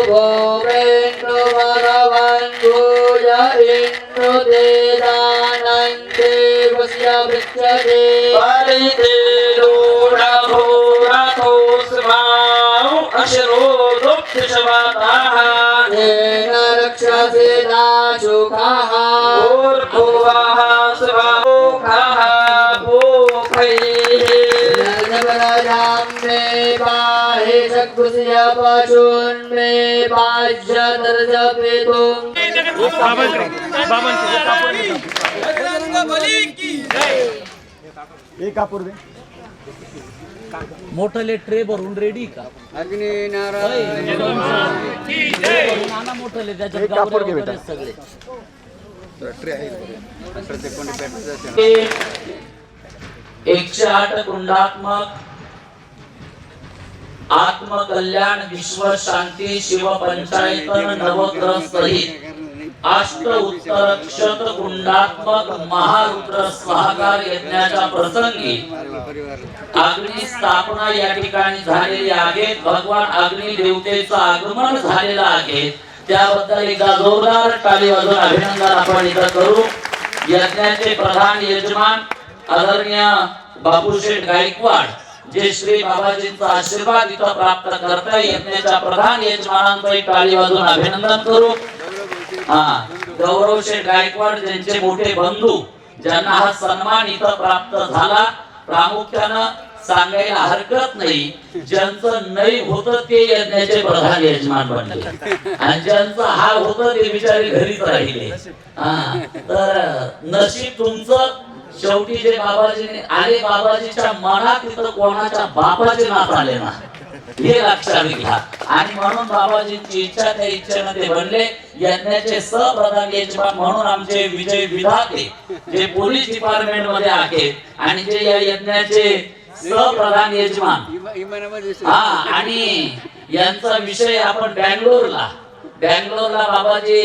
भोगेन्द्रवरवन्धूय इन्द्रुदेदानन्दे वस्य पृच्छते परिते रूढभूरथोऽस्माौ अशरोदुप्तिशवतः येन रक्षसे दाशुकः भूर्भुवः स्वमुखः भूखैः मे पाहि सद्गुस्य पशून्मे पाज्यदर्शपेतुम् मोठले ट्रे भरून रेडी का अग्नि नारायण नाना मोठले त्याच्यात गावरे वगैरे सगळे 108 कुंडात्मक आत्मकल्याण विश्व शांती शिव पंचायतन नवग्रह सहित अष्ट उत्तरक्षत कुंडात्मक महारुद्र स्वाहाकार यज्ञाच्या प्रसंगी अग्नि स्थापना या ठिकाणी झालेली आहे. भगवान अग्नि देवतेचं आगमन झालेलं आहे. त्याबद्दल एकदा जोरदार टाळी वाजवून अभिनंदन आपण इथं करू. यज्ञाचे प्रधान यजमान आदरणीय बापूशेठ गायकवाड जे श्री बाबाजींचा आशीर्वाद इथं प्राप्त करता यज्ञाच्या प्रधान यजमानांचं टाळी वाजवून अभिनंदन करू. गौरव शेठ गायकवाड ज्यांचे मोठे बंधू ज्यांना हा सन्मान इथं प्राप्त झाला. प्रामुख्यानं सांगायला हरकत नाही ज्यांचं नाही होतं ते यज्ञाचे प्रधान यजमान बनले आणि ज्यांचं हा होतं ते बिचारे घरीच राहिले. तर नशीब तुमचं. शेवटी जे बाबाजीने आले बाबाजीच्या मनात तिथं कोणाच्या बापाचे नात आले ना हे लक्षात घ्या. आणि म्हणून बाबाजींची इच्छा त्या इच्छेनं ते बनले. यज्ञाचे सहप्रधान यजमान म्हणून आमचे विजय विधाते जे पोलीस डिपार्टमेंट मध्ये आहेत आणि जे या यज्ञाचे सहप्रधान यजमान आणि यांचा विषय आपण बँगलोरला बाबाजी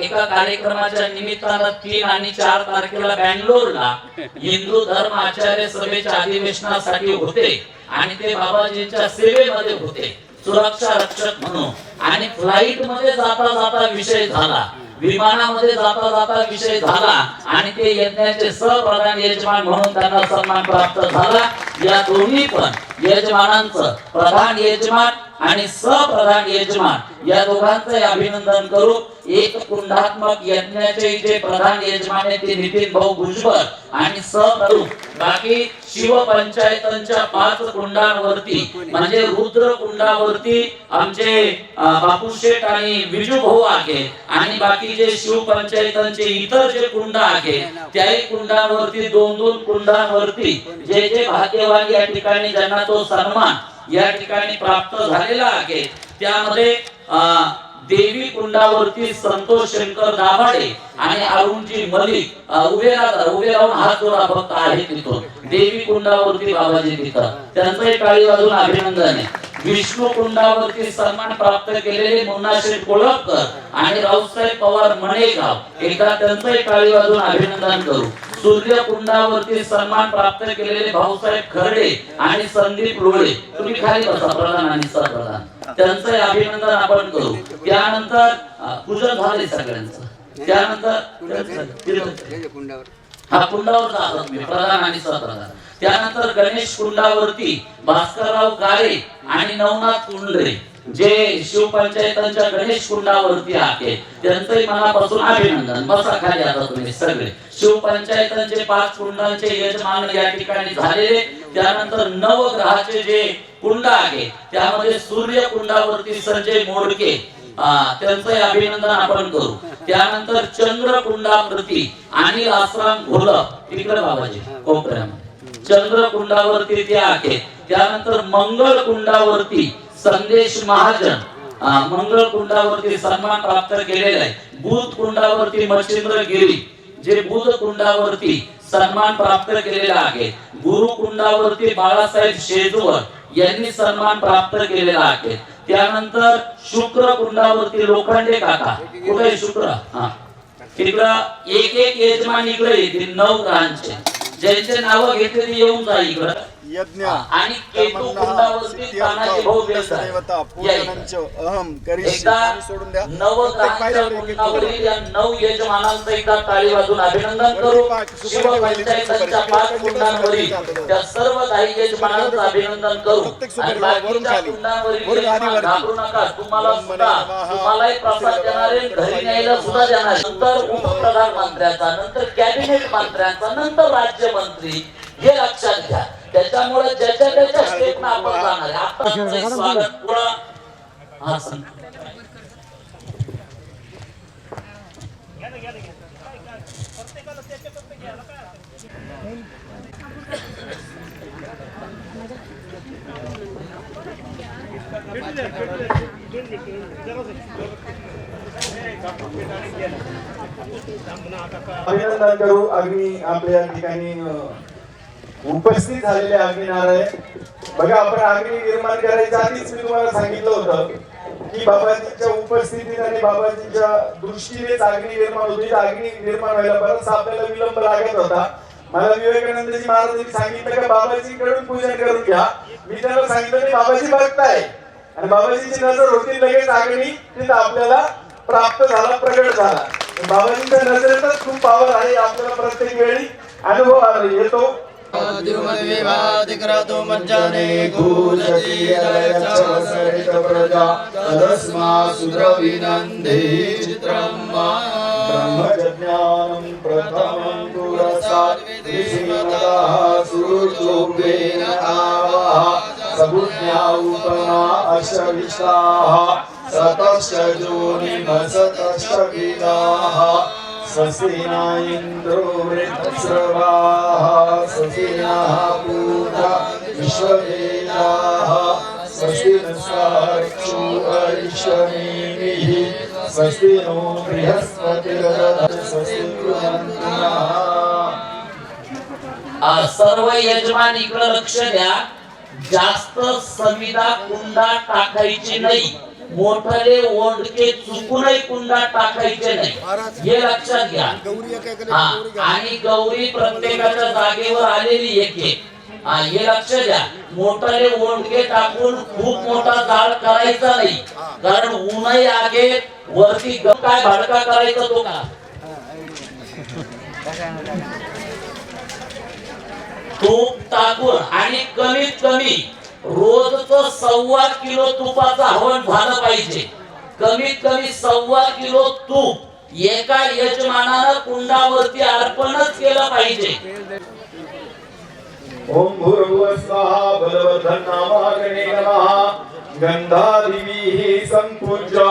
एका कार्यक्रमाच्या निमित्तानं 3 आणि 4 तारखेला बँगलोरला हिंदू धर्म आचार्य सभेच्या अधिवेशनासाठी होते आणि ते बाबाजींच्या सेवेमध्ये होते सुरक्षा रक्षक म्हणून. आणि फ्लाईट मध्ये जाता जाता विषय झाला, विमानामध्ये जाता जाता विषय झाला आणि ते यज्ञाचे सहप्रधान यजमान म्हणून त्यांना सन्मान प्राप्त झाला. या दोन्ही पण यजमानांचं प्रधान यजमान आणि सप्रधान यजमान या दोघांचे अभिनंदन करू. एक कुंडात्मक यज्ञाचे जे प्रधान यजमान आहेत ते नितीन भाऊ भुजबळ आणि सप्रधान बाकी शिवपंचायतांच्या 5 कुंडांवरती म्हणजे रुद्र कुंडावरती आमचे बापू शेठ आणि विजू भाऊ आहे आणि बाकी जे शिवपंचायतांचे इतर जे कुंड आहे त्याही कुंडांवरती 2-2 कुंडांवरती जे जे भाग्यवान या ठिकाणी ज्यांना तो सन्मान या ठिकाणी प्राप्त झालेला आहे त्यामध्ये देवी कुंडावरती संतोष शंकर दाभाडे आणि अरुणजी मलिक उभे राहून हात जोडा फक्त आहे तिथून. देवी कुंडावरती बाबाजी तिथं त्यांचंही टाळी वाजून अभिनंदन आहे. विष्णू कुंडावरती सन्मान प्राप्त केलेले मुन्नाशेठ कोळपकर आणि रावसाहेब पवार मणेगाव एकदा त्यांचंही टाळी वाजून अभिनंदन करू. सूर्य कुंडावरती सन्मान प्राप्त केलेले भाऊसाहेब खर्डे आणि संदीप लोळे तुम्ही खाली बसा प्रधान आणि सहप्रधान त्यांचं अभिनंदन आपण करू. त्यानंतर पूजन झाले सगळ्यांचं. त्यानंतर हा कुंडावर जातात तुम्ही प्रधान आणि सहप्रधान. त्यानंतर गणेश कुंडावरती भास्करराव काळे आणि नवनाथ कुंडरे जे शिवपंचायतांच्या गणेश कुंडावरती आहे त्यांचंही मनापासून अभिनंदन. बसा खाली आता तुम्ही सगळे. शिवपंचायतांचे 5 कुंडांचे यजमान या ठिकाणी झालेले. त्यानंतर नवग्रहाचे जे कुंड आहे त्यामध्ये सूर्य कुंडावरती संजय मोडके त्यांचं अभिनंदन आपण करू. त्यानंतर चंद्र कुंडावरती अनिल आसराम घोलप तिकडे बाबाजी कोपऱ्यामध्ये चंद्र कुंडावरती ते आहे. त्यानंतर मंगळ कुंडावरती संदेश महाजन मंगळ कुंडावरती सन्मान प्राप्त केलेला आहे. बुध कुंडावरती मच्छिंद्र गिरी जे बुध कुंडावरती सन्मान प्राप्त केलेला आहे. गुरु कुंडावरती बाळासाहेब शेजूवर यांनी सन्मान प्राप्त केलेला आहे. त्यानंतर शुक्र कुंडावरती लोखंडे काका कुठे शुक्र तिकडं एक यजमान इकडे येतील 9 ग्रहांचे ज्यांचे नाव घेतले ते येऊन जा इकडं. यज्ञ आणि केतू कुंडावरती तानाजी भाऊ बेसाय एकदा नवग्रहांच्या कुंडावरील या 9 यजमानांचं एकदा टाळी वाजून अभिनंदन करू. शिवपंचायतांच्या 5 कुंडांवरील त्या सर्व काही यजमानांचं अभिनंदन करू. आणि बाकीच्या कुंडांवरील यजमान घाबरू नका. तुम्हालाही प्रसाद देणारे घरी न्यायला सुद्धा देणार. नंतर उपप्रधानमंत्र्याचा नंतर कॅबिनेट मंत्र्यांचा नंतर राज्यमंत्री हे लक्षात घ्या. त्याच्यामुळे ज्याच्या त्याच्या स्टेपनं आपण जाणार. आता स्वागत पुढं हा सांग अभिनंदन करू. अग्नी आपल्या ठिकाणी उपस्थित झालेले अग्निनारायण बघा. आपण अग्नी निर्माण करायच्या आधीच मी तुम्हाला सांगितलं होतं की बाबाजींच्या उपस्थितीत आणि बाबाजींच्या दृष्टीनेच अग्नी निर्माण होती. अग्नी निर्माण व्हायला बराचसा आपल्याला विलंब लागत होता. मला विवेकानंदजी महाराजांनी सांगितलं की बाबाजीकडून पूजन करून घ्या. मी त्यांना सांगितलं की बाबाजी बघताय आणि बाबाजीची नजर होती लगेच अग्नी तिथं आपल्याला प्राप्त झाला प्रगट झाला. बाबाजींच्या नजरेतच खूप पावर आहे. आपल्याला प्रत्येक वेळी अनुभव आला येतो. दिग्रातो मंचाने घोषतीरचवसरित प्रजा तदस्मा सुद्रविनन्दे चित्रम्मा ब्रह्मज्ञानं प्रथमं पुरस्तात् विश्वतः सुरुचोपेन आवाः सबुज्ञा उपमा अशविष्टाः सतश्च जोनिमसतश्च विदाः स्वस्तिना इन्द्रो वृत्रस्रवाः स्वस्तिनः पूजा विश्ववेदाः स्वस्ति नस्तार्क्ष्यो अरिष्टनेमिः स्वस्ति नो बृहस्पतिर्दधातु स्वस्ति नः. सर्व यजमान इकडे लक्ष द्या. जास्त संविधा कुंडा टाकायची नाही. मोठाले ओंडके चुकूनही कुंडात टाकायचे नाही हे लक्षात घ्या. आणि गौरी प्रत्येकाच्या जागेवर आलेली एक हे लक्ष द्या. मोठाले ओंडके टाकून खूप मोठा जाळ करायचा नाही कारण ऊनही आगे वरती काय भडका करायचा तो का तूप टाकून आणि कमीत कमी रोजचं 1.25 किलो तुपाचं हवन झालं पाहिजे. कमीत कमी 1.25 किलो तूप एका यजमानानं कुंडावरती अर्पणच केलं पाहिजे. ओम भूर्भुवः स्वाहा बलवर्धन नामाग्ने नमः. गंधादिभिः संपूज्य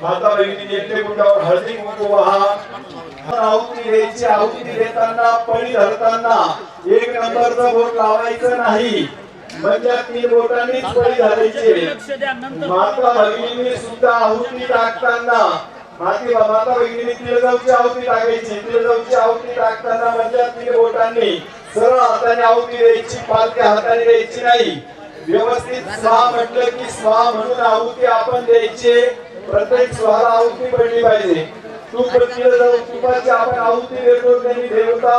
माता भगिनी यज्ञकुंडावर हळदी कुंकू वाहा. आहुती द्यायची. आहुती देताना पळी धरताना 1 नंबरचा बोट लावायचं नाही. म्हणजे 3 बोटांनीच पळी धरायची. माता भगिनी सुद्धा आहुती टाकताना माता भगिनी तिळजाऊची आहुती टाकायची. तिळजाऊची आहुती टाकताना म्हणजे 3 बोटांनी सरळ हाताने आहुती द्यायची. पालत्या हाताने द्यायची नाही. व्यवस्थित स्वाहा म्हटलं की स्वाहा म्हणून आहुती आपण द्यायची. प्रत्येक स्वाहाला आहुती पडली पाहिजे. तुपाची आपण आहुती देतो त्यांनी देवता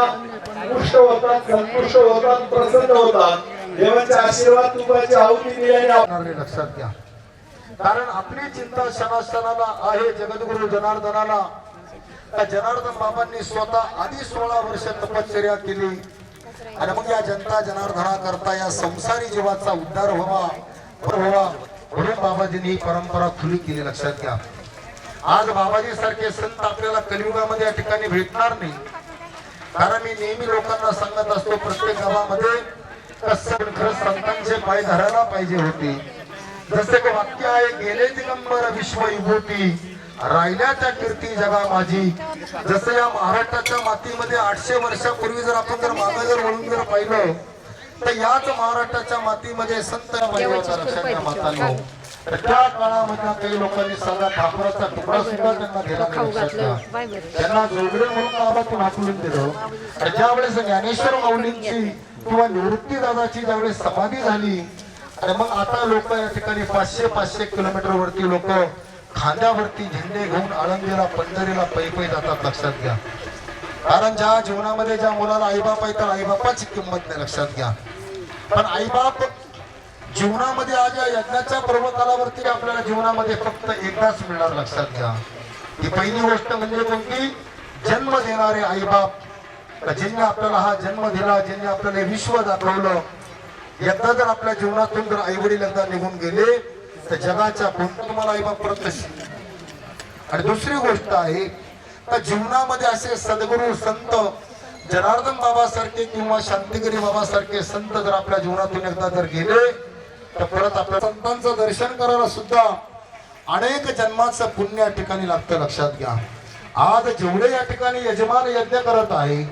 पुष्ट होतात, संतुष्ट होतात, प्रसन्न होतात. देवाचे आशीर्वाद तुपाची आहुती दिल्याने लक्षात घ्या. कारण आपली चिंता क्षणाक्षणाला आहे जगद्गुरु जनार्दनाला. त्या जनार्दन बाबांनी स्वतः आधी 16 वर्ष तपश्चर्या केली आणि मग या जनता जनार्दना करता या संसारी जीवाचा उद्धार व्हावा म्हणून बाबाजींनी ही परंपरा खुली केली. लक्षात घ्या. आज बाबाजी सारखे संत आपल्याला कलियुगामध्ये या ठिकाणी भेटणार नाही. कारण मी नेहमी लोकांना सांगत असतो प्रत्येक गावामध्ये खरंच संतांचे पाय धरायला पाहिजे होते. जसे की वाक्य आहे गेले दिगंबर विश्व विभूती राहिल्याच्या कीर्ती जगा माझी. जसं या महाराष्ट्राच्या मातीमध्ये 800 वर्षापूर्वी जर आपण जर मागे जर वळून जर पाहिलं तर याच महाराष्ट्राच्या मातीमध्ये संत मातांनो त्या काळामध्ये काही लोकांनी साधा ठाकराचा तुकडा सुद्धा त्यांना दिला. त्यांना जोगरे म्हणून बाबातून हाकलून दिलं. आणि ज्यावेळेस ज्ञानेश्वर माऊलींची किंवा निवृत्ती दादाची ज्यावेळेस समाधी झाली आणि मग आता लोक या ठिकाणी 500 किलोमीटर वरती लोक खांद्यावरती झेंडे घेऊन आळंदीला पंढरीला पै जातात. लक्षात घ्या. कारण ज्या जीवनामध्ये ज्या मुलाला आईबाप आहे तर आईबापाची किंमत नाही. लक्षात घ्या. पण आईबाप जीवनामध्ये आज या यज्ञाच्या पर्वकालावरती आपल्याला जीवनामध्ये फक्त एकदाच मिळणार. लक्षात घ्या. ही पहिली गोष्ट म्हणजे कोणती? जन्म देणारे आईबाप. ज्यांनी आपल्याला हा जन्म दिला, ज्यांनी आपल्याला विश्व दाखवलं. एकदा जर आपल्या जीवनातून जर आई वडील एकदा निघून गेले तर जगाच्या कोणत्या तुम्हाला आईबाप परत. आणि दुसरी गोष्ट आहे तर जीवनामध्ये असे सद्गुरू संत जनार्दन बाबा सारखे किंवा शांतिगिरी बाबा सारखे संत जर आपल्या जीवनातून एकदा जर गेले तर परत आपल्या संतांचं दर्शन करायला सुद्धा अनेक जन्माचं पुण्य या ठिकाणी लागतं. लक्षात घ्या. आज जेवढे या ठिकाणी यजमान यज्ञ करत आहे,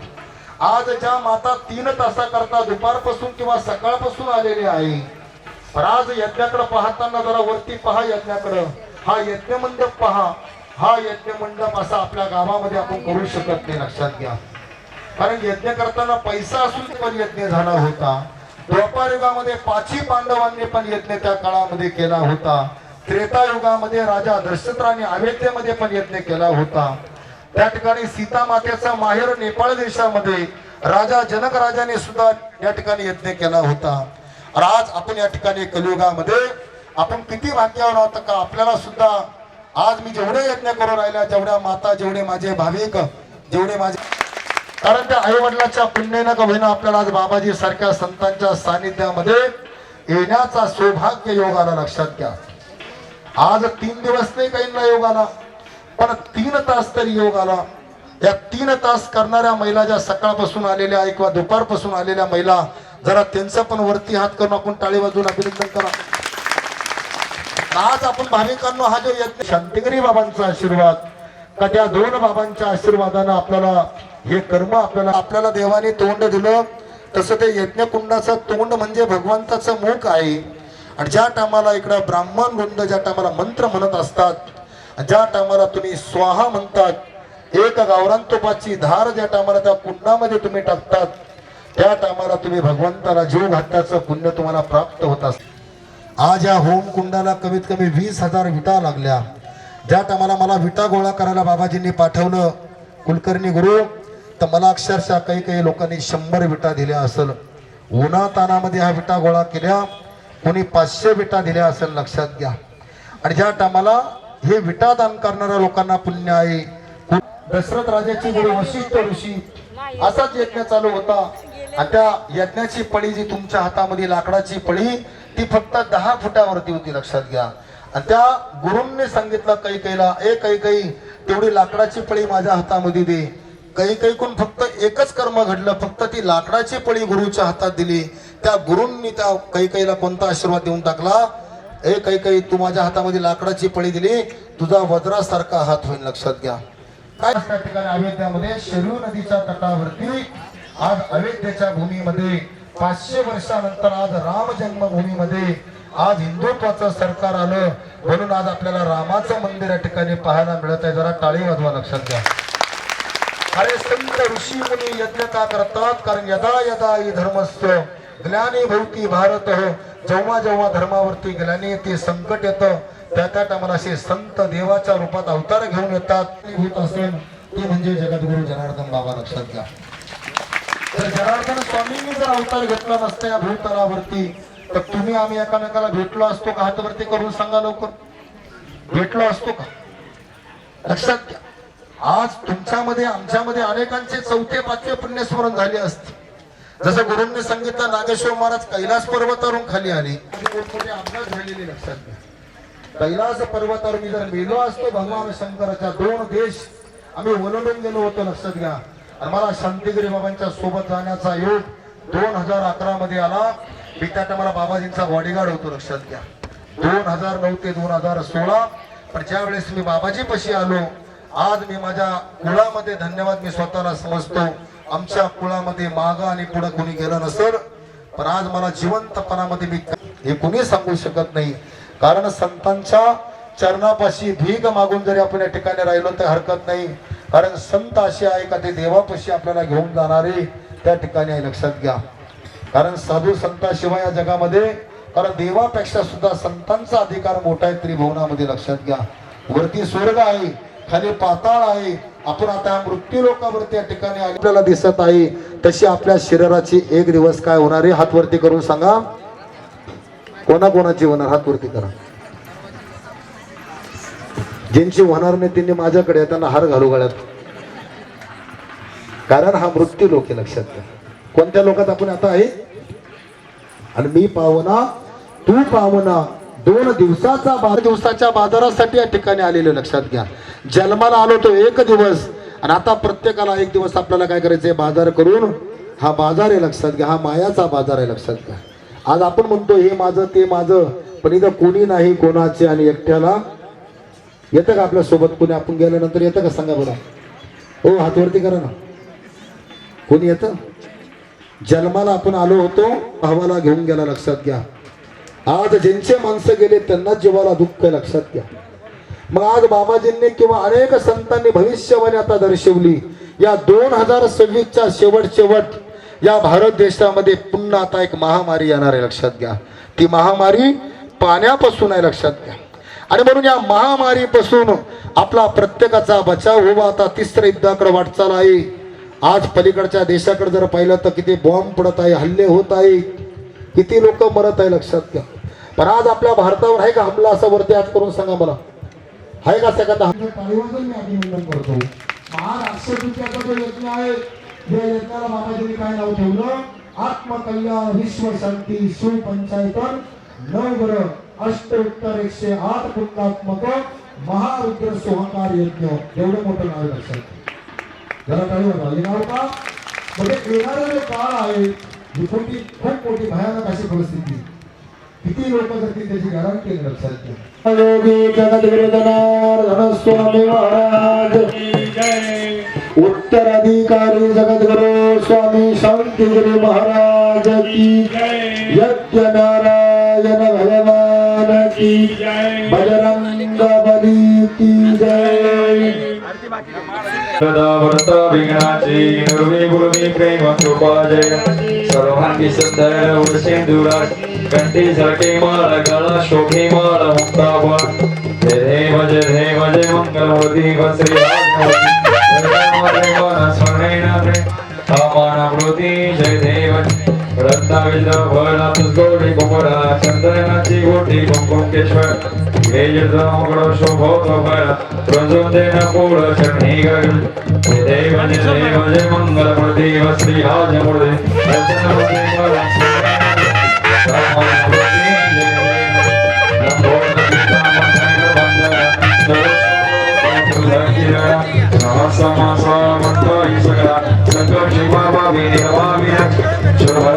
आज ज्या माता 3 तासाकरता दुपारपासून किंवा सकाळपासून आलेले आहे, पण आज यज्ञाकडे पाहताना जरा वरती पहा. यज्ञाकडे हा यज्ञ मंडप पहा. हा यज्ञ मंडप असा आपल्या गावामध्ये आपण करू शकत नाही. लक्षात घ्या. कारण यज्ञ करताना पैसा असून पण यज्ञ झाला होता. द्वापार युगामध्ये 5 पांडवांनी पण यज्ञ त्या काळामध्ये केला होता. त्रेता युगामध्ये राजा दशरथाने अयोध्येमध्ये पण यज्ञ केला होता. त्या ठिकाणी सीता मातेचा माहेर नेपाळ देशामध्ये राजा जनक राजाने सुद्धा या ठिकाणी यज्ञ केला होता. आज आपण या ठिकाणी कलियुगामध्ये आपण किती भाग्यवान आहोत का आपल्याला सुद्धा आज मी जेवढे यज्ञ करून राहिल्या, जेवढ्या माता, जेवढे माझे भाविक, जेवढे माझे, कारण त्या आई वडिलांच्या पुण्यानं का होईना आपल्याला आज बाबाजी सारख्या संतांच्या सानिध्यामध्ये येण्याचा सौभाग्य योग आला. लक्षात घ्या. आज 3 दिवस नाही काहींना योग आला, पण 3 तास तरी योग आला. या 3 तास करणाऱ्या महिला ज्या सकाळपासून आलेल्या आहे किंवा दुपारपासून आलेल्या महिला, जरा त्यांचं पण वरती हात करून आपण टाळी वाजवून अभिनंदन करा. आज आपण भाविकांनो हा जो यज्ञ शांतिगिरी बाबांचा आशीर्वाद का त्या 2 बाबांच्या आशीर्वादानं आपल्याला हे कर्म आपल्याला देवाने तोंड दिलं. तसं ते यज्ञकुंडाचं तोंड म्हणजे भगवंताचं मुख आहे. आणि ज्या टायमाला इकडं ब्राह्मण वृंद ज्या टायमाला मंत्र म्हणत असतात, ज्या टायमाला तुम्ही स्वाहा म्हणतात, 1 गावरान तुपाची धार ज्या टायमाला त्या कुंडामध्ये तुम्ही टाकतात, त्या टायमाला तुम्ही भगवंताला जीव घातल्याचं पुण्य तुम्हाला प्राप्त होत असतं. आज या होम कुंडाला कमीत कमी 20,000 विटा लागल्या. ज्या टायमाला मला विटा गोळा करायला बाबाजींनी पाठवलं कुलकर्णी गुरु, तर मला अक्षरशः काही लोकांनी 100 विटा दिल्या असेल. उन्हातानामध्ये ह्या विटा गोळा केल्या. कोणी 500 विटा दिल्या असेल. लक्षात घ्या. आणि ज्या टायमाला हे विटा दान करणाऱ्या लोकांना पुण्य आहे. दशरथ राजाची गुरु वशिष्ठ ऋषी असाच यज्ञ चालू होता. आणि त्या यज्ञाची पळी जी तुमच्या हातामध्ये लाकडाची पळी, ती फक्त 10 फुटावरती होती, लक्षात घ्या. आणि त्या गुरूंनी सांगितलं कैकेयीला, कैकेयी तेवढी लाकडाची पळी माझ्या हातामध्ये दे. कैकेयीकडून फक्त एकच कर्म घडलं, फक्त ती लाकडाची पळी गुरुच्या हातात दिली. त्या गुरूंनी त्या कैकेयीला कोणता आशीर्वाद देऊन टाकला, कैकेयी तू माझ्या हातामध्ये लाकडाची पळी दिली, तुझा वज्रासारखा हात होईल. लक्षात घ्या. काय त्या ठिकाणी अयोध्यामध्ये शरयू नदीच्या तटावरती आज अयोध्येच्या भूमीमध्ये 500 वर्षानंतर आज राम जन्मभूमीमध्ये आज हिंदुत्वाचं सरकार आलं, म्हणून आज आपल्याला रामाचं मंदिर या ठिकाणी पाहायला मिळत आहे. जरा टाळी वाजवा. लक्षात घ्या. अरे संत ऋषी मुनी यज्ञ का करतात, कारण यदा यदा हि धर्मस्य ग्लानी भवती भारत, जेव्हा जेव्हा धर्मावरती ग्लानी येते, संकट येतं, त्या टायमाला असे संत देवाच्या रूपात अवतार घेऊन येतात. होत असेल ते म्हणजे जगद्गुरु जनार्दन बाबा. लक्षात घ्या. तर जनार्दन स्वामींनी जर अवतार घेतला नसता या भूतलावरती, तर तुम्ही आम्ही एकामेकाला भेटलो असतो का? हातवरती करून सांगा लवकर, भेटलो असतो का? लक्षात घ्या. आज तुमच्यामध्ये आमच्यामध्ये अनेकांचे 4थे 5वे पुण्यस्मरण झाले असते. जसं गुरूंनी सांगितलं, नागेश्वर महाराज कैलास पर्वतावरून खाली आले, मोठमोठे अपघात झालेले. लक्षात घ्या. कैलास पर्वतावर मी जर मेलो असतो, भगवान शंकराच्या 2 देश आम्ही ओलांडून गेलो होतो. लक्षात घ्या. आणि मला शांतिगिरी बाबांच्या सोबत जाण्याचा योग 2011 मध्ये आला. मी त्या टायमाला बाबाजींचा बॉडीगार्ड होतो. लक्षात घ्या. 2009 ते 2016. पण ज्या वेळेस मी बाबाजी पशी आलो, आज मी माझ्या कुळामध्ये धन्यवाद मी स्वतःला समजतो. आमच्या कुळामध्ये मागं आणि पुढे कोणी गेलं नसेल, पण आज मला जिवंतपणामध्ये मी हे कोणी सांगू शकत नाही. कारण संतांच्या चरणापाशी भीक मागून जरी आपण या ठिकाणी राहिलो तर हरकत नाही. कारण संत असे आहे का ते देवापाशी आपल्याला घेऊन जाणारे त्या ठिकाणी आहे. लक्षात घ्या. कारण साधू संताशिवाय या जगामध्ये, कारण देवापेक्षा सुद्धा संतांचा अधिकार मोठा आहे त्रिभुवनामध्ये. लक्षात घ्या. वरती स्वर्ग आहे, खाली पाताळ आहे. आपण आता मृत्यू लोकावरती या ठिकाणी आपल्याला दिसत आहे, तशी आपल्या शरीराची एक दिवस काय होणार आहे? हात वरती करून सांगा. कोणाकोणाची होणार? हात वरती करा. ज्यांची होणार नाही त्यांनी माझ्याकडे त्यांना हार घालू गळ्यात, कारण हा मृत्यू लोक आहे. लक्षात घ्या. कोणत्या लोकात आपण आता आहे? आणि मी पावना तू पावना, 2 दिवसाच्या बाजारासाठी या ठिकाणी आलेलं. लक्षात घ्या. जन्माला आलो तो 1 दिवस, आणि आता प्रत्येकाला 1 दिवस आपल्याला काय करायचंय? बाजार करून. हा बाजार आहे. लक्षात घ्या. हा मायाचा बाजार आहे. लक्षात घ्या. आज आपण म्हणतो हे माझं ते माझं, पण इथं कोणी नाही कोणाचे, आणि एकट्याला येतं का आपल्या सोबत कोणी? आपण गेल्यानंतर येतं का? सांगा बरं. हो, हातवरती करा ना. कोणी येतं? जन्माला आपण आलो होतो, भावाला घेऊन गेला. लक्षात घ्या. आज ज्यांचे माणसं गेले त्यांना जीवाला दुःख आहे. लक्षात घ्या. मग आज बाबाजींनी किंवा अनेक संतांनी भविष्यवाणी आता दर्शवली. या 2026च्या शेवट या भारत देशामध्ये पुन्हा आता एक महामारी येणार आहे. लक्षात घ्या. ती महामारी पाण्यापासून आहे. लक्षात घ्या. आणि म्हणून या महामारीपासून आपला प्रत्येकाचा बचाव व्हावा. आता 3ऱ्या युद्धाकडे वाटचाल आहे. आज पलीकडच्या देशाकडे जर पाहिलं तर किती बॉम्ब पडत आहे, हल्ले होत आहे, किती लोक मरत आहे. लक्षात घ्या. पण आज आपल्या भारतावर आहे का हमला? असं वरती हात करून सांगा मला. आहे का? एखादा मी अभिनंदन करतो. महाराष्ट्राचा जो यज्ञ आहे, या यज्ञाला बाबाजींनी काय नाव ठेवलं? आत्मकल्याण विश्व शांती सुपंचायतन नवग्रह अष्टोत्तर 108 पुण्यात्मक महारुद्र सोहकार यज्ञ. एवढं मोठं नाव. लक्षात जरा टाळी वाजवा. नाव का? म्हणजे येणारा जो काळ आहे, खूप मोठी भयानक अशी परिस्थिती, किती लोक करतील त्याची गॅरंटी. लक्षात घ्या. योगी जगद्गुरु जनार्दन स्वामी महाराज, उत्तराधिकारी जगद्गुरु स्वामी शांतिगिरी महाराज की, यज्ञ नारायण भगवान की, बजरंग बली की जय. सदा विघ्नाची निर्विघ्न प्रेम कृपा जय. सर्वांगी सदय उडसेंदुराज, कंठी झळके माळ गळा शोभे माळ मुक्तावर. जय देव जय देव जय मंगलमूर्ती श्री आमानमूर्ती. जय देव रत्नाविंद भरनाथ गोडी कोपरा चंद्रनाची गोटी कुंकुमेश्वर. वेजमगड शोभोत भर प्रजोदेन पूळ चरणी गड. जय देव जय मंगलमूर्ती श्री राजमूर्ती.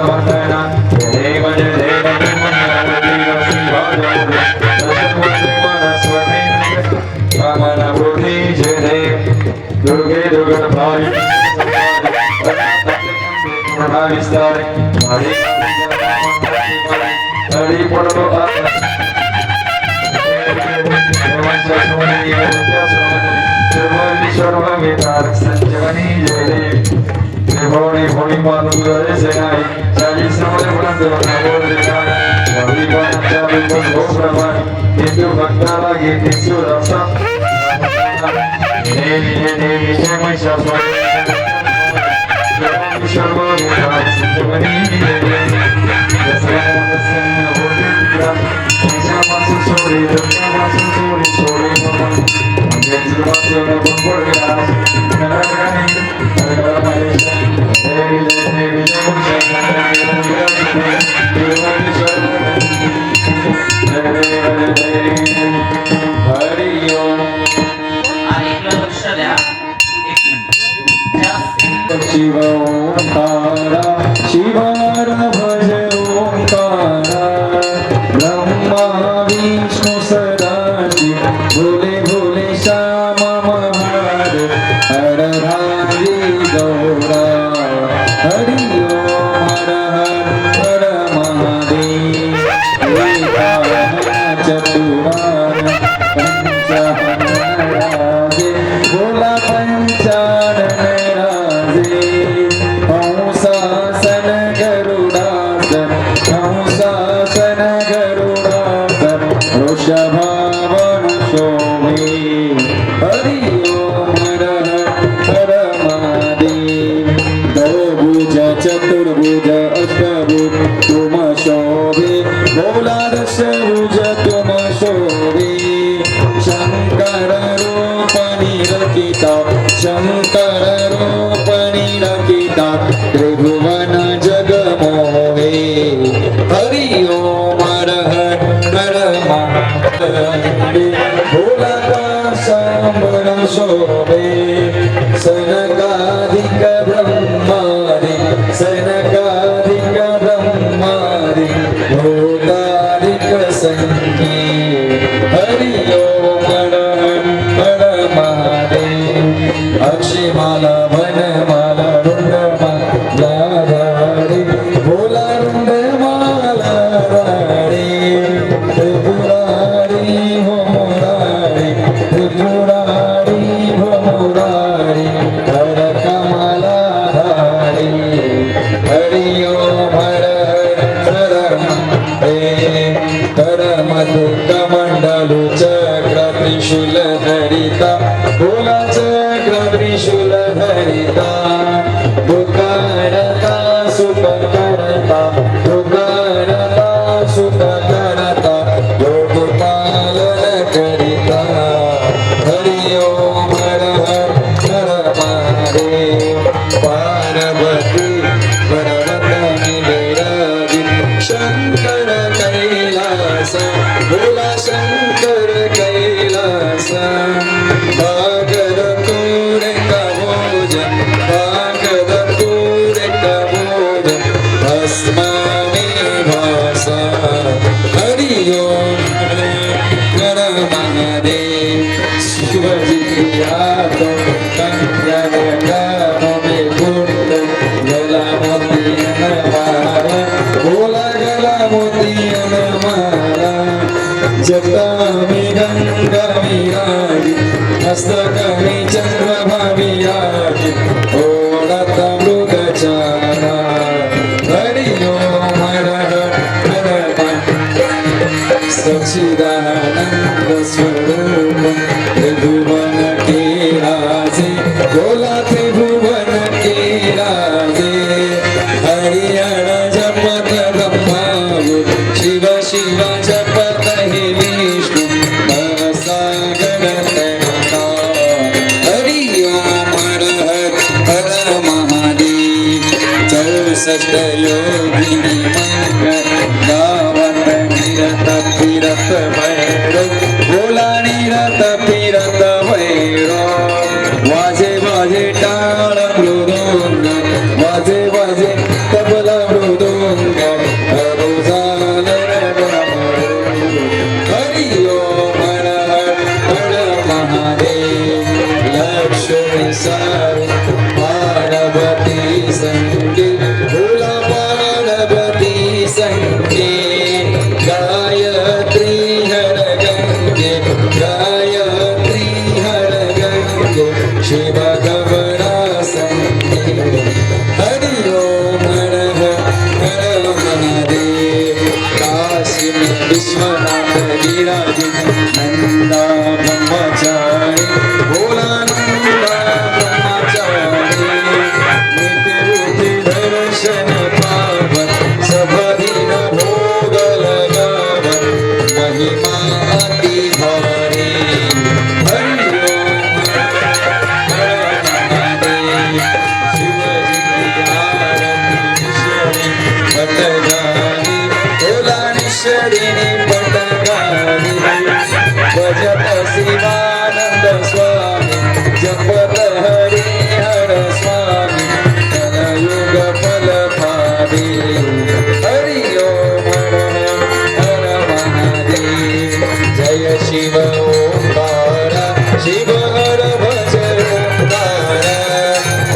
वंदना जय जय जय कामना बुद्धि जय देव दुर्गे दुर्गा भाई विस्तार हरि पड़ो संजीवनी जय देव त्रिभुवनी भुवनी मानु जय सेनाई चालीस नंबर बुलंद बोल देखाय हरि पांचा विपुल हो प्रभाय हिंदू भक्ताला गीती सुरसा देवी देवी जय महिषासुर शर्मा विराज संजीवनी जय देव दसरा दसरा बोल देखाय महिषासुर छोड़ी दुर्गासुर छोड़ी छोड़ी मम जय बोल विराज नरकनी देवी देवी हरि ओम आणि इकडे लक्ष द्या एक मिनिट जास्त शिव ओंकारा शिवार भज ओंकारा ब्रह्मा विष्णु सदाशिव भोले भोले श्याम महार हर हरि गौरा हरि ओम हर हर महादेव चतुरान पंचानन राजे भोला पंचानन राजे हंसासन गरुडासन हंसासन गरुडासन वृषभावन शोभे हरि ओम हर हर महादेव द्विभुज चतुर्भुज अष्टभुज तुम शोभे भोला दशभुज तुम शोभे शंकर रूपनि रचिता शंकर रूपनि रचिता त्रिभुवन जगमोहे हरि ओम हर हर महादेव भोला का सांबर शोभे सनकादिक ब्रह्मादि सनकादिक ब्रह्मादि भूतादिक संगी हरि ओम हर हर महादेव अक्षिमाला वनमाला रुंडमाला राणी भोला रुंडमाला राणी त्रिपुरारी हो मुरारी त्रिपुरारी हो मुरारी हर कमला धारी हरि ओम हर हर महादेव कर मधु कमंडलु चक्र त्रिशूल धरिता भोला चक्र त्रिशूल धरिता दुःखहरता सुख करता दुःखहरता सुख करता योग पालन करिता हरि ओम हर हर महादेव पार्वती पर्वतनि विराजित शंकर कैलास भोला शंकर कैलास भागद तूर कबोज भागद तूर कबोज भस्मानि भासा हरि ओम हर महादेव शिवजी आतो कंजन गानो में कुंड गला मोतियन माला भोला गला मोतियन माला जटामि गंगा विराजी हस्तकमि चंद्रमा विराजी ओढत मृगचारा हरि ओम हर हर सच्चिदानंद स्वरूप त्रिभुवन के राजे भोला त्रिभुवन के राजे हरिहर जपत ब्रह्मा शिव शिव जपत हे विष्णु सागर तैता हरि ओम हर हर महादेव 64 योगिनी मंगल गावत निरत फिरत भैरव भोला निरत फिरत भैरव वाजे वाजे टाळ मृदुंग वाजे वाजे तबला मृदुंग संगे गायत्री हर गंगे गायत्री हर गंगे शिव गौरा संगे हरि ओम हर हर महादेव काशी में विश्वनाथ विराजित नंदा ब्रह्मचारी भोलानंदा ब्रह्मचारी नित्य बुद्धि दर्शन पावन सभदिन भोग लगावन महिमा अति भारी हरि ओम हर महादेव शिव आरती पटगारी भोलानेश्वरी पटगारी भजत शिवानंद स्वामी जपत हरि हर स्वामी कलयुग फल पावे हरि ओम हर हर महादेव जय शिव ओंकार शिव हर भज ओंकार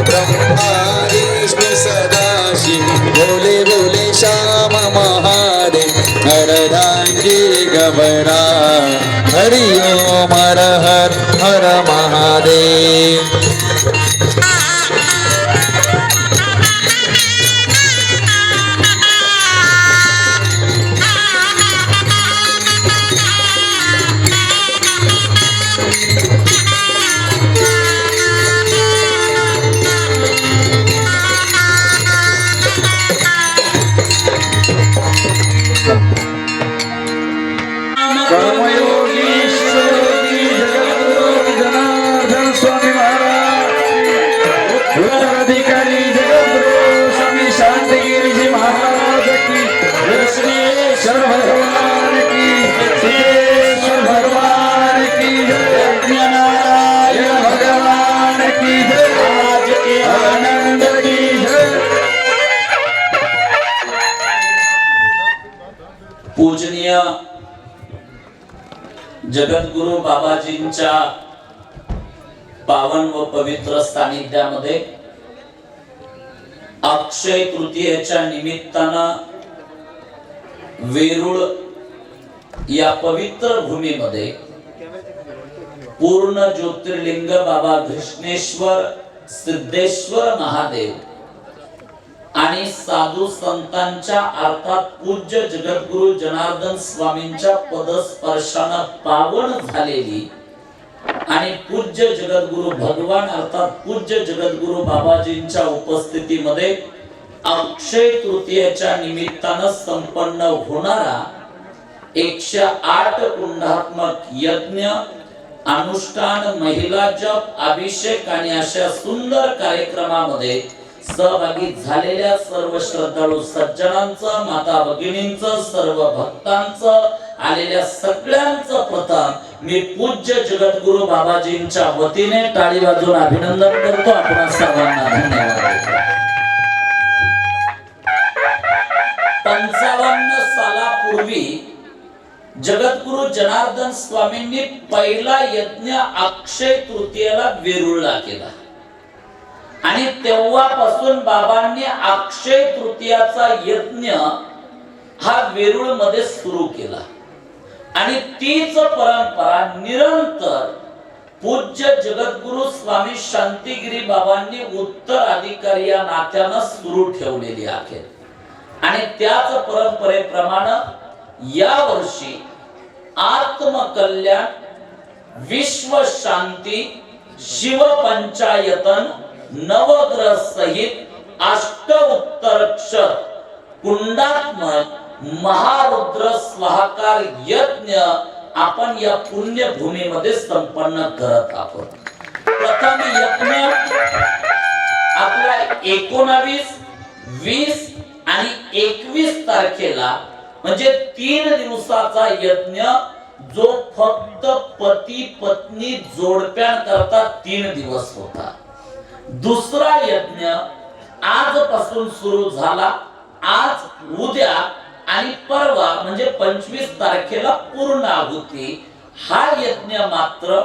ब्रह्मा विष्णु सदाशिव बोले बोले श्याम महादेव हरदांगी गबरा हरि ओम हर हर महादेव जनार्दन स्वामी महाराज उत्तराधिकारी जगद्गुरु स्वामी शांतिगिरी महाराज की श्री भगवान की सिद्धेश्वर भगवान की नारायण भगवान की आज के आनंद की पूजनीय जगद्गुरु बाबाजींच्या पावन व पवित्र सानिध्यामध्ये अक्षय तृतीयेच्या निमित्तानं वेरूळ या पवित्र भूमीमध्ये पूर्ण ज्योतिर्लिंग बाबा कृष्णेश्वर सिद्धेश्वर महादेव आणि साधू संतांच्या अर्थात पूज्य जगद्गुरु जनार्दन स्वामींच्या पदस्पर्शानं पावन झालेली आणि पूज्य जगद्गुरु भगवान अर्थात पूज्य जगद्गुरु बाबाजींच्या उपस्थितीमध्ये अक्षय तृतीयेच्या निमित्तानं संपन्न होणारा 108 कुंडात्मक यज्ञ अनुष्ठान महिला जप अभिषेक आणि अशा सुंदर कार्यक्रमामध्ये सहभागी झालेल्या सर्व श्रद्धाळू सज्जनांचं माता भगिनींचं सर्व भक्तांचं आलेल्या सगळ्यांचं प्रथम मी पूज्य जगद्गुरु बाबाजींच्या वतीने टाळी वाजवून अभिनंदन करतो. आपण सर्वांना धन्यवाद. 55 सालापूर्वी जगद्गुरु जनार्दन स्वामींनी पहिला यज्ञ अक्षय तृतीयेला वेरूळला केला आणि तेव्हापासून बाबांनी अक्षय तृतीयाचा यज्ञ हा वेरूळ मध्ये सुरू केला आणि तीच परंपरा निरंतर पूज्य जगद्गुरु स्वामी शांतिगिरी बाबांनी उत्तराधिकारी या नात्यानं सुरू ठेवलेली आहे आणि त्याच परंपरेप्रमाणे या वर्षी आत्मकल्याण विश्व शांती शिव पंचायतन नवग्रह सहित अष्ट उत्तरक्षर कुंडात्मक महारुद्र स्वाहाकार यज्ञ आपण या पुण्यभूमीमध्ये संपन्न करत आहोत. प्रथम यज्ञ आपला 19, 20 आणि 21 तारखेला म्हणजे 3 दिवसाचा यज्ञ जो फक्त पती पत्नी जोडप्यांकरता 3 दिवस होता. दुसरा यज्ञ आजपासून सुरू झाला. आज उद्या आणि परवा म्हणजे 25 तारखेला पूर्ण आहुती. हा यज्ञ मात्र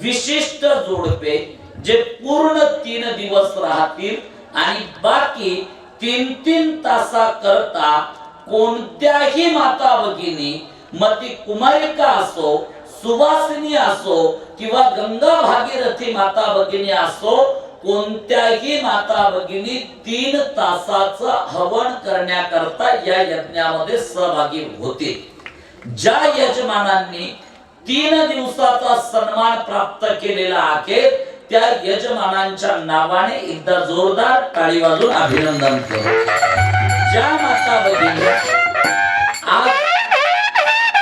विशिष्ट जोडपे जे पूर्ण 3 दिवस राहतील आणि बाकी 3-3 तासा करता कोणत्याही माता भगिनी, मग ती कुमारिका असो, सुवासिनी असो किंवा गंगा भागीरथी माता भगिनी असो, कोणत्याही माता भगिनी 3 तासाचं हवन करण्याकरता या यज्ञामध्ये सहभागी होते. ज्या यजमानांनी 3 दिवसाचा सन्मान प्राप्त केलेला आहे त्या यजमानांच्या नावाने एकदा जोरदार टाळी वाजवून अभिनंदन करू. ज्या माता भगिनी आज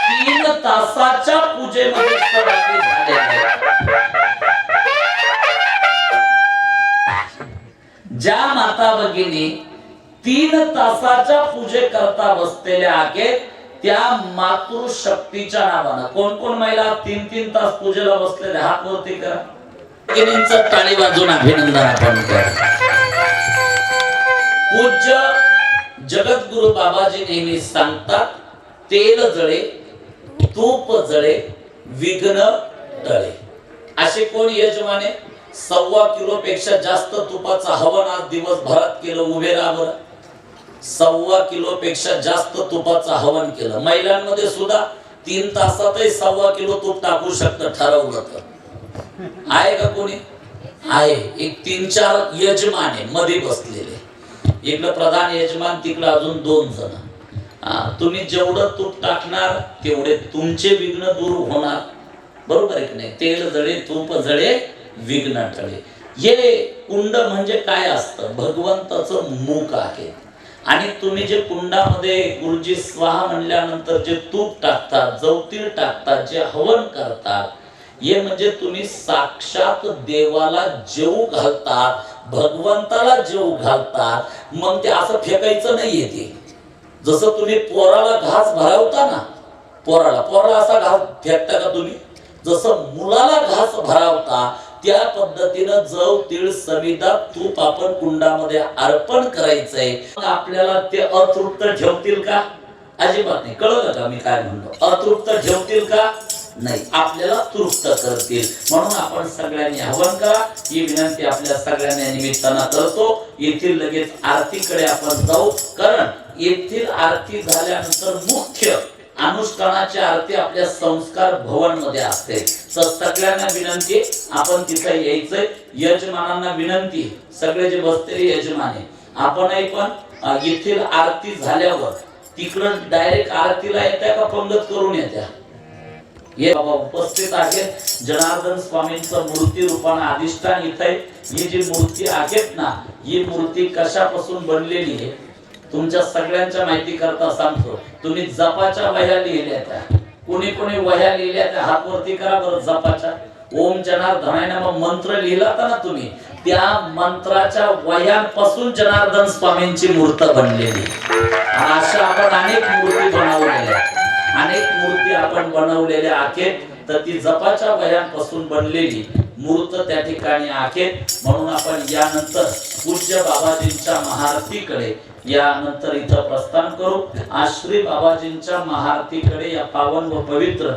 3 तासाच्या पूजेमध्ये सहभागी झाल्या आहेत, ज्या माता भगिनी 3 तासाच्या पूजे करता बसलेल्या आहेत त्या मातृशक्तीच्या नावानं कोण कोण महिला 3-3 तास पूजेला बसलेल्या हात वरती करा. भगिनींचं टाळी वाजून अभिनंदन आपण करू. पूज्य जगद्गुरु बाबाजी नेहमी सांगतात, तेल जळे, तूप जळे, विघ्न टळे. असे कोण यजमाने 1.25 किलो पेक्षा जास्त तुपाचं हवन आज दिवसभरात केलं? उभे राहा बरं. 1.25 किलो पेक्षा जास्त तुपाचं हवन केलं. महिलांमध्ये सुद्धा 3 तासातही 1.25 किलो तूप टाकू शकतं ठरवलं तर. आहे का कोणी? आहे. एक 3-4 यजमान आहे मध्ये बसलेले. इकडं प्रधान यजमान, तिकडं अजून 2 जण. तुम्ही जेवढं तूप टाकणार तेवढे तुमचे विघ्न दूर होणार. बरोबर आहे की नाही? तेल जळे, तूप जळे, विघ्न टळे. हे कुंड म्हणजे काय असतं? भगवंताचं मुख आहे. आणि तुम्ही जे कुंडामध्ये गुरुजी स्वाहा म्हणल्यानंतर जे तूप टाकतात, जवतीळ टाकतात, जे हवन करतात, हे म्हणजे तुम्ही साक्षात देवाला जेवू घालतात, भगवंताला जेवू घालतात. मग ते असं फेकायचं नाहीये. ते जसं तुम्ही पोराला घास भरवता ना, पोराला असा घास फेकता का तुम्ही? जसं मुलाला घास भरावता त्या पद्धतीनं जव तीळ सविधा तूप आपण कुंडामध्ये अर्पण करायचंय. आपल्याला ते अतृप्त ठेवतील का? अजिबात नाही. कळलं का मी काय म्हणतो? अतृप्त ठेवतील का? नाही, आपल्याला तृप्त करतील. म्हणून आपण सगळ्यांनी हवन करा ही विनंती आपल्या सगळ्यांना निमित्तानं करतो. येथील लगेच आरतीकडे आपण जाऊ, कारण येथील आरती झाल्यानंतर मुख्य अनुष्ठानाची आरती आपल्या संस्कार भवन मध्ये असते. तर सगळ्यांना विनंती, आपण तिथे यायचंय. यजमानांना विनंती, सगळे जे बसलेले यजमान आहे, आपणही पण येथील आरती झाल्यावर तिकडं डायरेक्ट आरतीला येत्या का पंगत करून येत्या? हे बाबा उपस्थित आहेत. जनार्दन स्वामींचं मूर्ती रूपानं अधिष्ठान इथे. ही जी मूर्ती आहेत ना, ही मूर्ती कशापासून बनलेली आहे तुमच्या सगळ्यांच्या माहिती करता सांगतो. तुम्ही जपाच्या वह्या लिहिल्या त्या, कोणी कोणी वह्या लिहिल्या त्या हात वरती करा बरं. जपाच्या ओम जनार्दनाय नमः मंत्र लिहिला ना तुम्ही, त्या मंत्राच्या वह्यांपासून जनार्दन स्वामींची मूर्त बनलेली. अशा आपण अनेक मूर्ती बनवलेल्या आहेत. तर ती जपाच्या वह्यांपासून बनलेली मूर्त त्या ठिकाणी आहेत. म्हणून आपण यानंतर पूज्य बाबाजींच्या महाआरतीकडे यानंतर इथं प्रस्थान करू. आश्री बाबाजींच्या महाआरतीकडे या पावन व पवित्र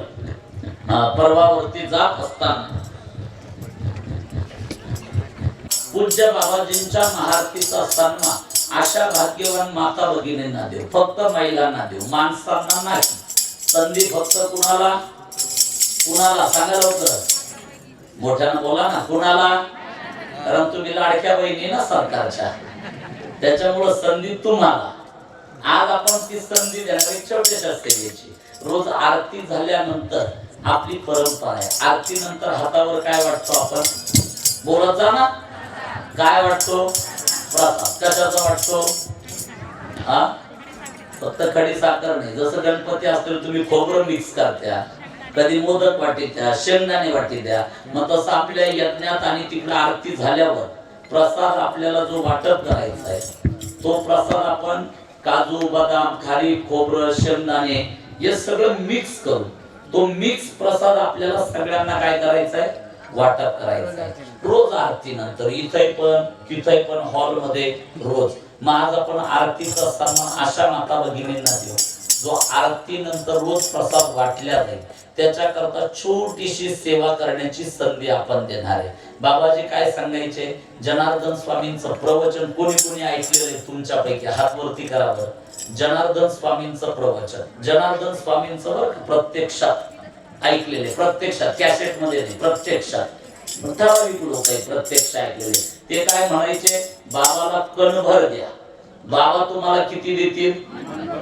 पर्वावरती जात असताना पूज्य बाबाजींच्या महाआरतीचा सन्मान अशा भाग्यवान माता भगिनींना देऊ. फक्त महिलांना देऊ, माणसांना नाही. संधी फक्त कुणाला सांगा लवकर, मोठ्यानं बोला ना. कुणाला? कारण तुम्ही लाडक्या बहिणी ना सरकारच्या, त्याच्यामुळे संधी तुम्हाला. आज आपण ती संधी देणार छोट्याशा सेवेची. रोज आरती झाल्यानंतर आपली परंपरा आहे, आरती नंतर हातावर काय वाटतो आपण? बोलायचा ना. काय वाटतो? प्रसाद. कशाचा वाटतो? फक्त खडी साखर नाही. जसं गणपती असतो तुम्ही खोबरं मिक्स करत्या, कधी मोदक वाटी द्या, शेंगदाणे वाटी द्या. मग तसं आपल्या यज्ञात आणि तिकडे आरती झाल्यावर प्रसाद आपल्याला जो वाटप करायचा आहे, तो प्रसाद आपण काजू, बदाम, खारीक, खोबरं, शेंगदाणे हे सगळं मिक्स करू. तो मिक्स प्रसाद आपल्याला सगळ्यांना काय करायचा आहे? वाटप करायचं आहे. रोज आरती नंतर इथे पण तिथे पण हॉल मध्ये रोज. मग आज आपण आरतीचा सन्मान अशा माता भगिनींना देऊ जो आरती नंतर रोज प्रसाद वाटल्या जाईल. त्याच्याकरता छोटीशी सेवा करण्याची संधी आपण देणार आहे. बाबाजी काय सांगायचे? जनार्दन स्वामींचं प्रवचन कोणी कोणी ऐकलेलं आहे तुमच्यापैकी? हात वरती करा बरं. जनार्दन स्वामींचं प्रवचन, जनार्दन स्वामींचं बरं का, प्रत्यक्षात ऐकलेले, प्रत्यक्षात कॅसेट मध्ये नाही, प्रत्यक्षात ठराविक लोक आहेत प्रत्यक्ष ऐकलेले. ते काय म्हणायचे, बाबाला कणभर द्या, बाबा तुम्हाला किती देतील,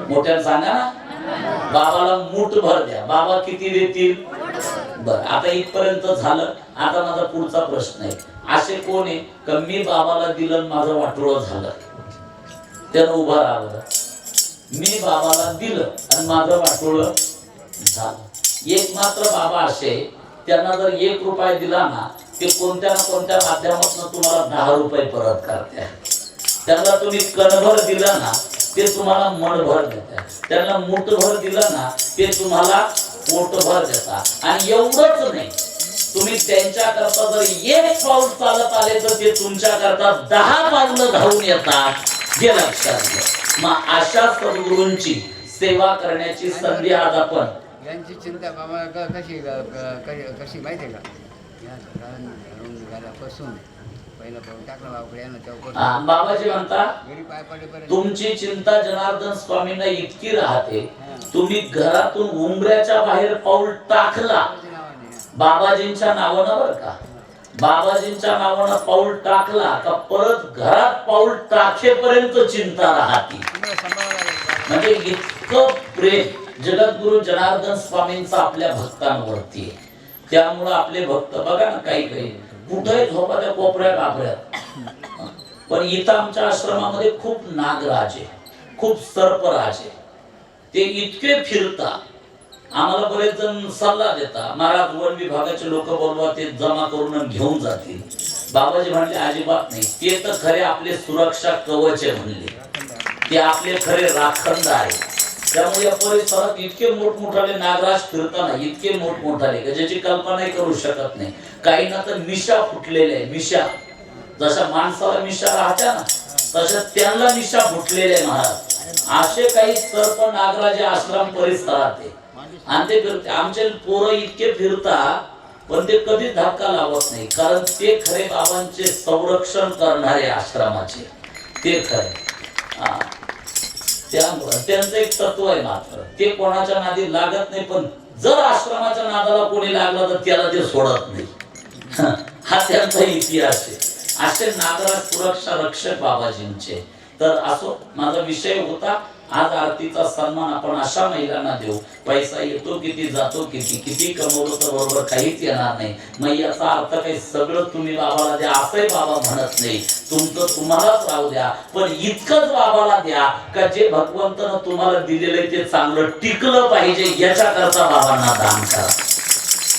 मोठ्याने सांगा ना, बाबाला मूठभर द्या, बाबा किती देतील. बर, आता इथपर्यंत झालं. आता माझा पुढचा प्रश्न आहे, असे कोण आहे का मी बाबाला दिलं माझं वाटोळं झालं, त्यानं उभा राहावं, मी बाबाला दिलं आणि माझं वाटोळं झालं. एक मात्र बाबा असे, त्यांना जर 1 रुपया दिला ना, ते कोणत्या ना कोणत्या माध्यमातून तुम्हाला 10 रुपये परत करते. त्यांना तुम्ही कणभर दिला ना, ते तुम्हाला मनभर देतात. त्यांना मूठभर दिलं ना, ते तुम्हाला पोटभर देतात. आणि एवढंच नाही, तुम्ही त्यांच्याकरता जर 1 पाऊल चालत आले तर ते तुमच्याकरता 10 पावलं धावून येतात. हे लक्षात घ्या. मग अशा सद्गुरूंची सेवा करण्याची संधी आज आपण यांची चिंता बाबा कशी कशी माहिती आहे का, पासून पहिला पाऊल टाकलं बाबा बाबाजी म्हणता, तुमची चिंता जनार्दन स्वामींना इतकी राहते, तुम्ही घरातून उंबऱ्याच्या बाहेर पाऊल टाकला बाबाजींच्या नावानं, बरं का, बाबाजींच्या नावानं पाऊल टाकला का परत घरात पाऊल टाकेपर्यंत चिंता राहते. म्हणजे इतकं प्रेम जगद्गुरु जनार्दन स्वामींचा आपल्या भक्तांवरती आहे. त्यामुळं आपले भक्त बघा ना, काही काही कुठेही झोपा त्या कोपऱ्या कापऱ्यात, पण इथं आमच्या आश्रमामध्ये खूप नागराज आहे, खूप सर्पराज आहे. ते इतके फिरता, आम्हाला बरेच जण सल्ला देता, महाराज वन विभागाचे लोक बोलवा, ते जमा करून घेऊन जातील. बाबाजी म्हणले अजिबात नाही, ते तर खरे आपले सुरक्षा कवच आहे म्हणले, ते आपले खरे राखणदार आहे. त्यामुळे या परिसरात इतके मोठमोठाले नागराज फिरताना, इतके मोठमोठाले की ज्याची कल्पनाही करू शकत नाही. काही ना तर मिशा फुटलेल्या आहे, मिशा जशा माणसाला मिशा राहत्या ना, तशा त्यांना मिशा फुटलेल्या आहे महाराज. असे काही सर्प नागराज आश्रम परिसरात आहे. आणि ते फिरते, आमचे पोरं इतके फिरता, पण ते कधीच धक्का लावत नाही, कारण ते खरे बाबांचे संरक्षण करणारे आश्रमाचे, ते खरे. त्यामुळे त्यांचं एक तत्व आहे, मात्र ते कोणाच्या नादी लागत नाही, पण जर आश्रमाच्या नादाला कोणी लागला तर त्याला ते सोडत नाही. हा त्यांचा इतिहास आहे. असे नागराज सुरक्षा रक्षक बाबाजींचे. तर असो, माझा विषय होता आज आरतीचा सन्मान आपण अशा महिलांना देऊ. पैसा येतो किती, जातो किती, किती कमवलं तर बरोबर काहीच येणार नाही. मग याचा अर्थ काही सगळं तुम्ही बाबाला द्या असंही बाबा म्हणत नाही, तुमचं तुम्हालाच राहू द्या, पण इतकंच बाबाला द्या का जे भगवंतानं तुम्हाला दिलेलं ते चांगलं टिकलं पाहिजे, याच्याकरता बाबांना दान करा.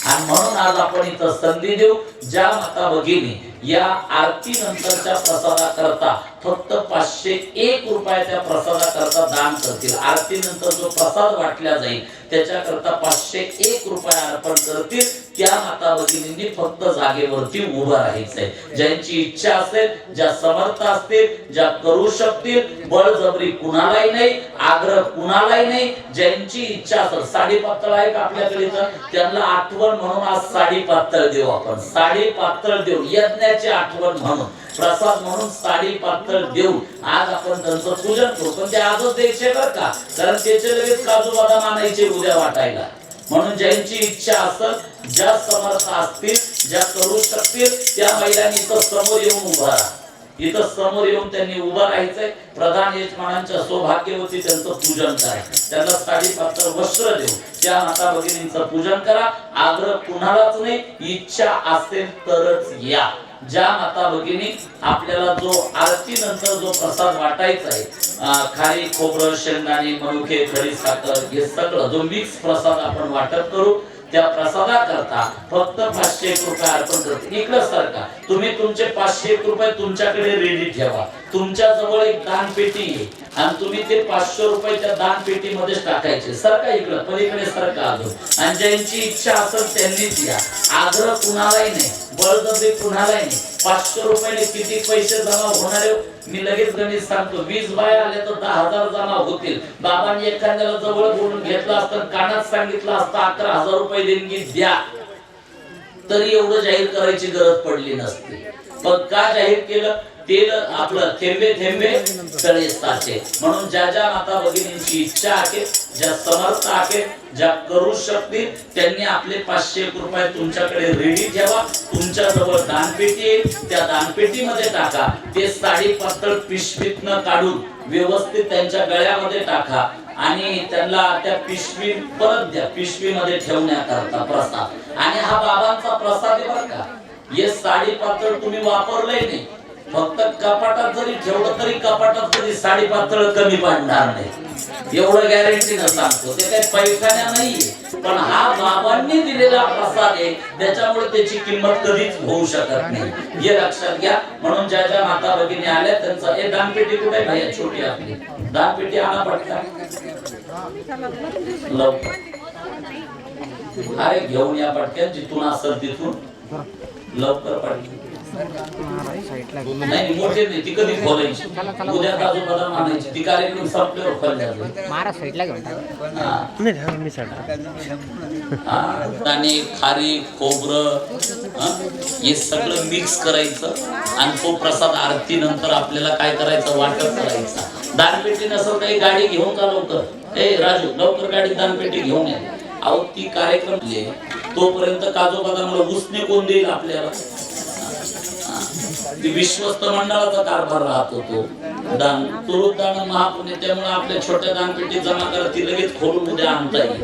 आणि म्हणून आज आपण इथं संधी देऊ. ज्या माता भगिनी या आरती नंतरच्या प्रसादाकरता फक्त 501 रुपये त्या प्रसादाकरता दान करतील, आरती नंतर जो प्रसाद वाटला जाईल त्याच्याकरता 501 रुपये अर्पण करतील, त्या माता भगिनींनी फक्त जागेवरती उभं राहायचंय. ज्यांची इच्छा असेल, ज्या समर्थ असतील, ज्या करू शकतील, बळजबरी कुणालाही नाही, आग्रह कुणालाही नाही. ज्यांची इच्छा असेल, साडी पातळ आहे का आपल्याकडे, तर त्यांना आठवण म्हणून आज साडी पातळ देऊ आपण, साडी पातळ देऊ, यज्ञाची आठवण म्हणून, प्रसाद म्हणून साडी पातळ देऊन आज आपण त्यांचं पूजन करू. पण ते आजच द्यायचे बरं का, कारण त्याचे लगेच काजू बदाम आणायचे उद्या वाटायला. म्हणून ज्यांची इच्छा असेल, ज्या समर्थ असतील, ज्या करू शकतील, त्या महिलांनी इथं समोर येऊन उभा राहा. इथं समोर येऊन त्यांनी उभं राहायचंय. प्रधान यजमानांच्या सौभाग्यवती त्यांचं पूजन करा, त्यांना साडी पातळ वस्त्र देऊ, त्या माता भगिनींचं पूजन करा. आग्रह कुणालाच नाही, इच्छा असेल तरच या. ज्या माता भगिनी आपल्याला जो आरती नंतर जो प्रसाद वाटायचा आहे, खारी खोबरं, शेंगदाणे, मनुके, खडी साखर, हे सगळं जो मिक्स प्रसाद आपण वाटप करू, त्या प्रसादाकरता फक्त 501 रुपये अर्पण करते. इकडं सरका, तुम्ही तुमचे 501 रुपये तुमच्याकडे रेडी ठेवा. तुमच्या जवळ एक दान पेटी आहे आणि तुम्ही ते 500 रुपये त्या दान पेटीमध्येच टाकायचे. सरका इकडं, पलीकडे सरका अजून. आणि ज्यांची इच्छा असेल त्यांनीच या. आग्रह कुणालाही नाही, बळजबरी कुणालाही नाही. 500 रुपयाने किती पैसे जमा होणारे मी लगेच गणित सांगतो. 20 बाया आले तर 10,000 जमा होतील. बाबांनी एखाद्याला जवळ बोलून घेतलं असतं, कानात सांगितलं असतं 11,000 रुपये देणगी द्या, तरी एवढं जाहीर करायची गरज पडली नसती. मग का जाहीर केलं? तेल आपलं थेंबे थेंबे तळे साचे. म्हणून ज्या ज्या माता भगिनींची इच्छा आहे, ज्या समर्थ आहेत, ज्या करू शकतील, त्यांनी आपले 500 रुपये तुमच्याकडे रेडी ठेवा. तुमच्या जवळ दानपेटी आहे, त्या दानपेटीमध्ये टाका. ते साडी पातळ पिशवीतनं काढून व्यवस्थित त्यांच्या गळ्यामध्ये टाका आणि त्यांना त्या पिशवी परत द्या. पिशवीमध्ये ठेवण्याकरता प्रसाद. आणि हा बाबांचा प्रसाद आहे बरं का. हे साडी पातळ तुम्ही वापरलंय नाही, फक्त कपाटात जरी ठेवलं तरी कपाटात कधी साडी पातळ कमी पडणार नाही, एवढं गॅरंटीनं सांगतो. ते काही पैशाने नाहीये, पण हा बाबांनी दिलेला प्रसाद आहे, त्याच्यामुळे त्याची किंमत कधीच होऊ शकत नाही. हे लक्षात घ्या. म्हणून ज्या ज्या माता भगिनी आल्या त्यांचा हे दानपेटी कुठे भैया? छोटी आपली दानपेटी आणा पटकन लवकर. अरे घेऊन या पटकन, जिथून असेल तिथून लवकर पटकन. नाही मोठे नाही, ती कधी खोलायची उद्या काजू बदाम आणायची, ती कार्यक्रम संपल्यावर खोलल्या महाराज साईडला घेऊन दाणे खारी खोबरं हे सगळं मिक्स करायचं आणि तो प्रसाद आरती नंतर आपल्याला काय करायचं? वाटप करायचा. दानपेटी नसेल काही गाडी घेऊन का लवकर. ए राजू लवकर गाडी दानपेटी घेऊन ये. अहो ती कार्यक्रम तोपर्यंत काजू बदामला उसने कोण देईल आपल्याला? विश्वस्त मंडळाचा कारभार राहत होतो. दान तुरुत दान महापुण्य. त्यामुळे आपल्या छोट्या दानपेटी जमा करा, ती लगेच खोलून उद्या आणता येईल.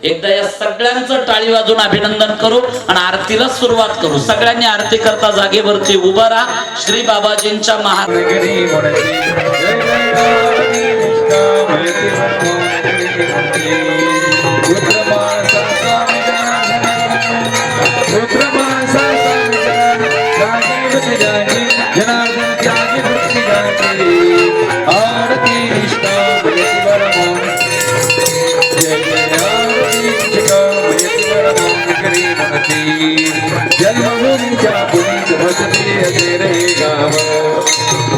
एकदा या सगळ्यांचं टाळी वाजून अभिनंदन करू आणि आरतीला सुरुवात करू. सगळ्यांनी आरती करता जागेवरती उभा राहा. श्री बाबाजींच्या जन्मभूमीच्या पुनीत वसती असे रे गाव,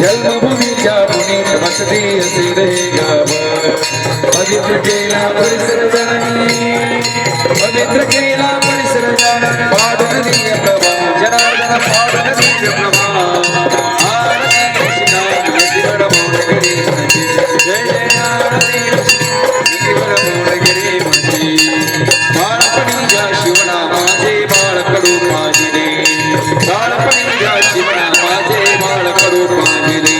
जन्मभूमीच्या पुनीत वसती असे रे गाव. पवित्र केला परिसर जाणी, पवित्र केला परिसर जाणी. पाडून दिव्य प्रभा जनार्दन, पाडून दिव्य प्रभा. आरती कृष्णा यतिवर मोडगिरी म्हणती, जय जय आरती यतिवर मोडगिरी म्हणती. बाळपणीच्या शिवना माझे बाळ कडू पाजिले, बाळपणीच्या शिवना माझे बाळ कडू पाजिले.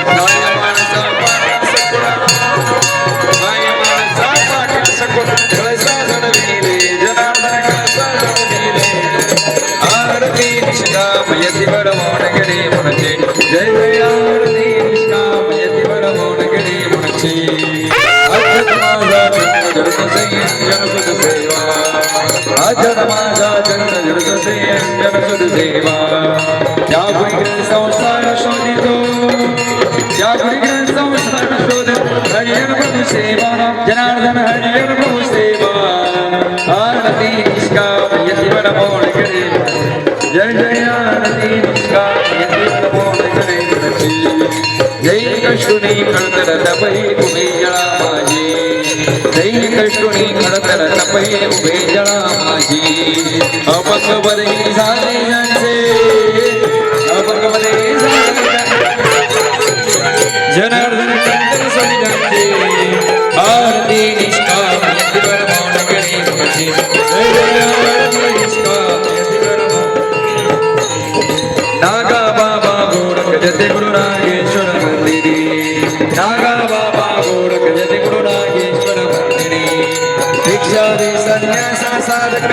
माया माणसा पाठ सकुळा, माया माणसा पाठ सकुळा. कळसा जडविले जनार्दन, कळसा जडविले. आरती निष्काम यतिवर मोडगिरी म्हणते, जय जय आरती निष्काम यतिवर मोडगिरी म्हणते. अद्भुत माझा जन्म जडतो संयम सुध सेवा, अजर माझा जन्म जडतो संयम सुध सेवा. त्या गुरुग्रंथ संसार शोधितो, त्या गुरुग्रंथ संसार शोध. हरिजन प्रभु सेवा जनार्दन, हरिजन प्रभु सेवा. आरती निष्काम यतिवर मोडगिरी, जय जय आरती निष्काम यतिवर मोडगिरी. जय कष्टुनी कळतर तपही उभे जळा माझी, जय कष्टुनी कळतर तपही उभे जळा माझी. अपंगपदे झाले यांचे, अपंगपदे झाले जनार्दन चंदन सलिलांचे. आरती निष्काम यतिवर मोडगिरी म्हणते, जय जय आरती निष्काम यतिवर मोडगिरी. नागा बाबा गोरख जते गुरु नागेश्वर मंदिरी, नागा बाबा गोरख जते गुरु नागेश्वर मंदिरी. दीक्षा दे संन्यासा साधक,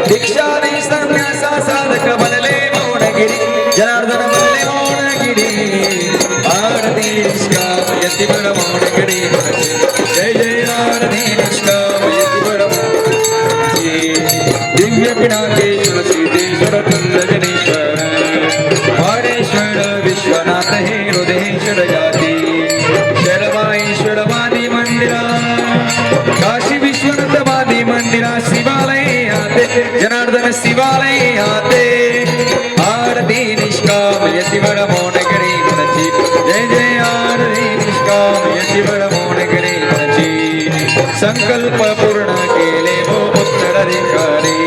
दीक्षा दे संन्यासा साधक. बनले मौनगिरी जनार्दन, बनले मौनगिरी. आरती निष्काम यतिवर मौनगिरी म्हणते, जय जय आरती निष्काम यतिवर मौनगिरी. दिव्य पिनाकेश्वर सिद्धेश्वर कुंडजनेश्वर, वाडेश्वर विश्वनाथ हे हृदयेश्वर जाती. शर्माईश्वर मादी मंदिरा, काशी विश्वनाथ मादी मंदिरा. शिवालय आते जनार्दन, शिवालय आते. आरती निष्काम यतिवर मौनगिरी म्हणती, जय जय आरती निष्काम यतिवर मौनगिरी म्हणती. संकल्प पूर्ण केले वो उत्तराधिकारी,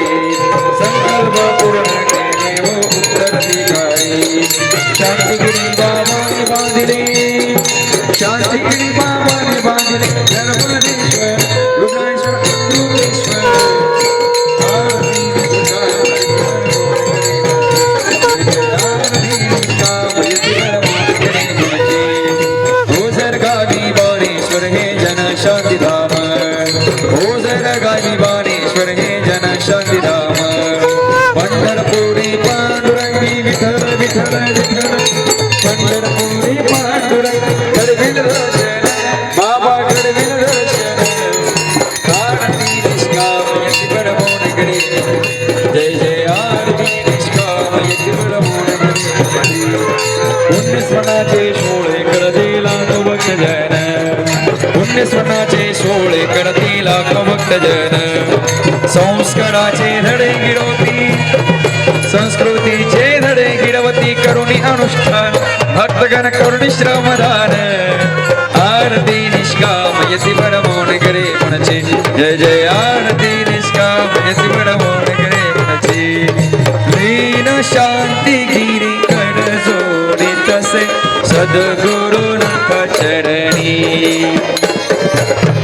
संकल्प पूर्ण केले वो उत्तराधिकारी. शांतिगिरी बाबाने बांधिले शांतिगिरी बाबाने बांधिले नर्मदेश्वर रुद्रेश्वर अमृतेश्वर आरती बाणेश्वर हे जन शांतिधाम ओझर गावी बाणेश्वर हे जन शांतिधाम पंढरपुरी पांडुरंगी विठ्ठल विठ्ठल विठ्ठल पंढरपुरी पांडुरंग घडविल दर्शन बाबा घडविल दर्शन आरती निष्काम यती बडवून कडे जय जय आरती निष्काम यती बडवून कडे पुण्यस्मरणाचे सोहळे करतीला तो भक्तजन पुण्यस्मरणाचे सोहळे करतीला तो भक्तजन संस्काराचे धडे गिरवती संस्कृतीचे धडे गिरवती करुणी अनुष्ठान भक्तगण करुणी श्रमदान आरती निष्काम यती बडवून करे म्हणचे जय जय आरती निष्काम यती बडवून करे म्हणचे लीन शांती गिरी कर जोडी तसे सद्गुरु नख चरणी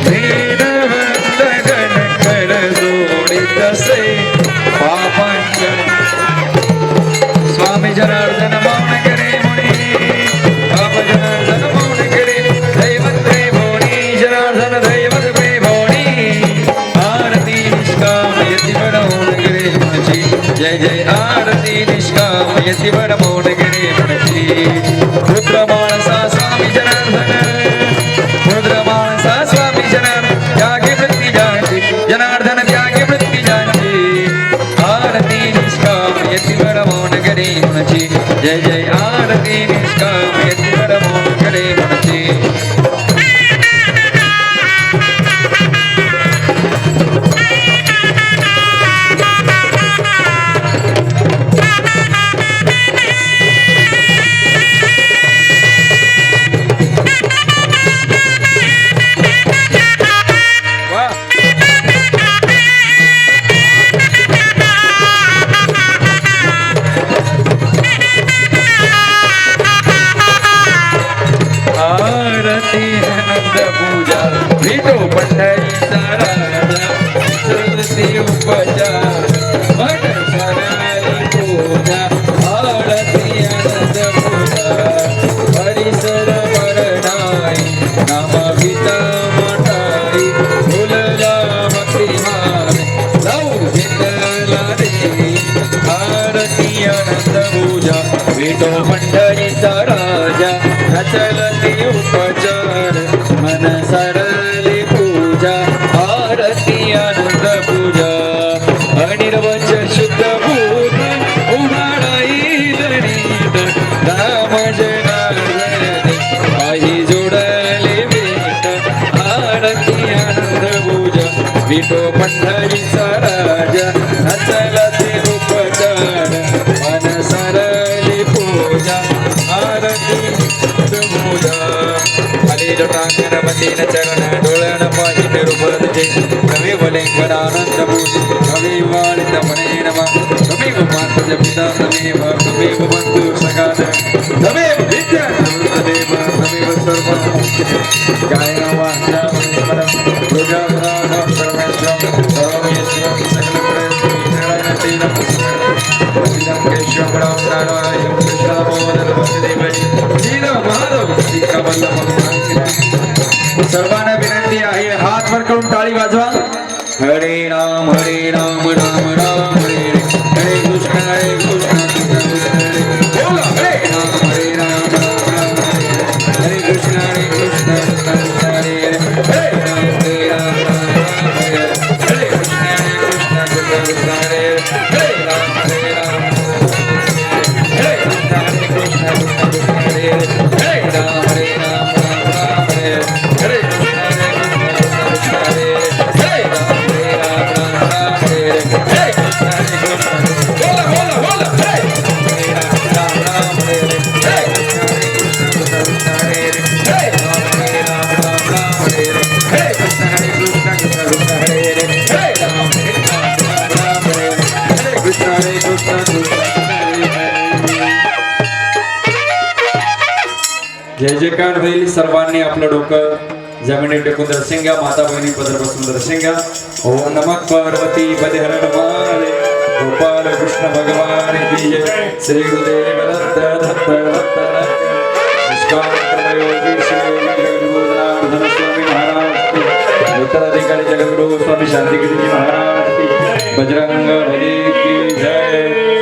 लीन कर जोडी तसे पापांच्या स्वामी जनार्दन मौन करे मुनी बाबा जनार्दन मौन करे दैवत प्रेमोनी जनार्दन दैवत प्रेमोनी आरती निष्काम यती बडवून करे म्हणची जय जय आरती निष्काम यती बडवून करे म्हणची रुद्र माणसा स्वामी जनार्दन रुद्र माणसा स्वामी जनार्दन त्यागे वृत्ती जाची जनार्दन त्यागे वृत्ती जाची आरती निष्काम यती बडवून करे म्हणची जय जय आरती निष्काम यती बडवून करे म्हणची आरती आनंद पूजा भेटो पंढरीचा राजा श्रुती उपचार मठ सरली पूजा आरती आनंद पूजा हरिसर मरणाई नाम गीता मठाई फुलला मक्रिमार जाऊ घेतला रे आरती आनंद पूजा भेटो पंढरीचा राजा नचलती उपचार मन सरली पूजा आरती आनंद पूजा अनिर्वच शुद्ध भूत उघाडाईल नीत राम जनार्दन काही जोडले भेट आरती आनंद पूजा विठो पंढरीचा राजा नचलती उपचार मन सरली पूजा आरती टांगण बंदीन चरण डोळण पाहित रूपरचे कवी वलिंगणानंद भूष कवी वाळित मने नम कवी मातज पिता तमेव कवीव बंधु सगान तमेव विद्या तमेव तमेव सर्व गायन वाचा स्मरण रुद्रानाथ परमेश्वर सर्वेश्वर सकल नारायण तेन वसिदं केशव नारायण कृष्ण मोदन वसुदेव जीव माधव कमल सर्वांना विनंती आहे हात वर करून टाळी वाजवा हरे राम राम राम हरे हरे कृष्ण कृष्ण कृष्ण हरे बोला हरे राम राम राम हरे कृष्ण कृष्ण कृष्ण हरे हरे राम राम हरे हरे कृष्ण कृष्ण कृष्ण हरे हरे राम हरे कृष्ण कृष्ण हरे हरे राम हरे जय जयकार होईल. सर्वांनी आपलं डोकं जमिनीत टेकून दर्शंगा. माता बहिणी पदर बसून दर्शंगा. ओम नमः पार्वती पदे हर नमाले. गोपाल कृष्ण भगवान की जय. श्री गुरुदेव दत्त दत्त दत्त निष्काम कर्मयोगी श्री योगी जगद्गुरु जनार्दन स्वामी महाराज की. उत्तराधिकारी जगद्गुरु स्वामी शांतिगिरी जी महाराज की. बजरंग बली की जय.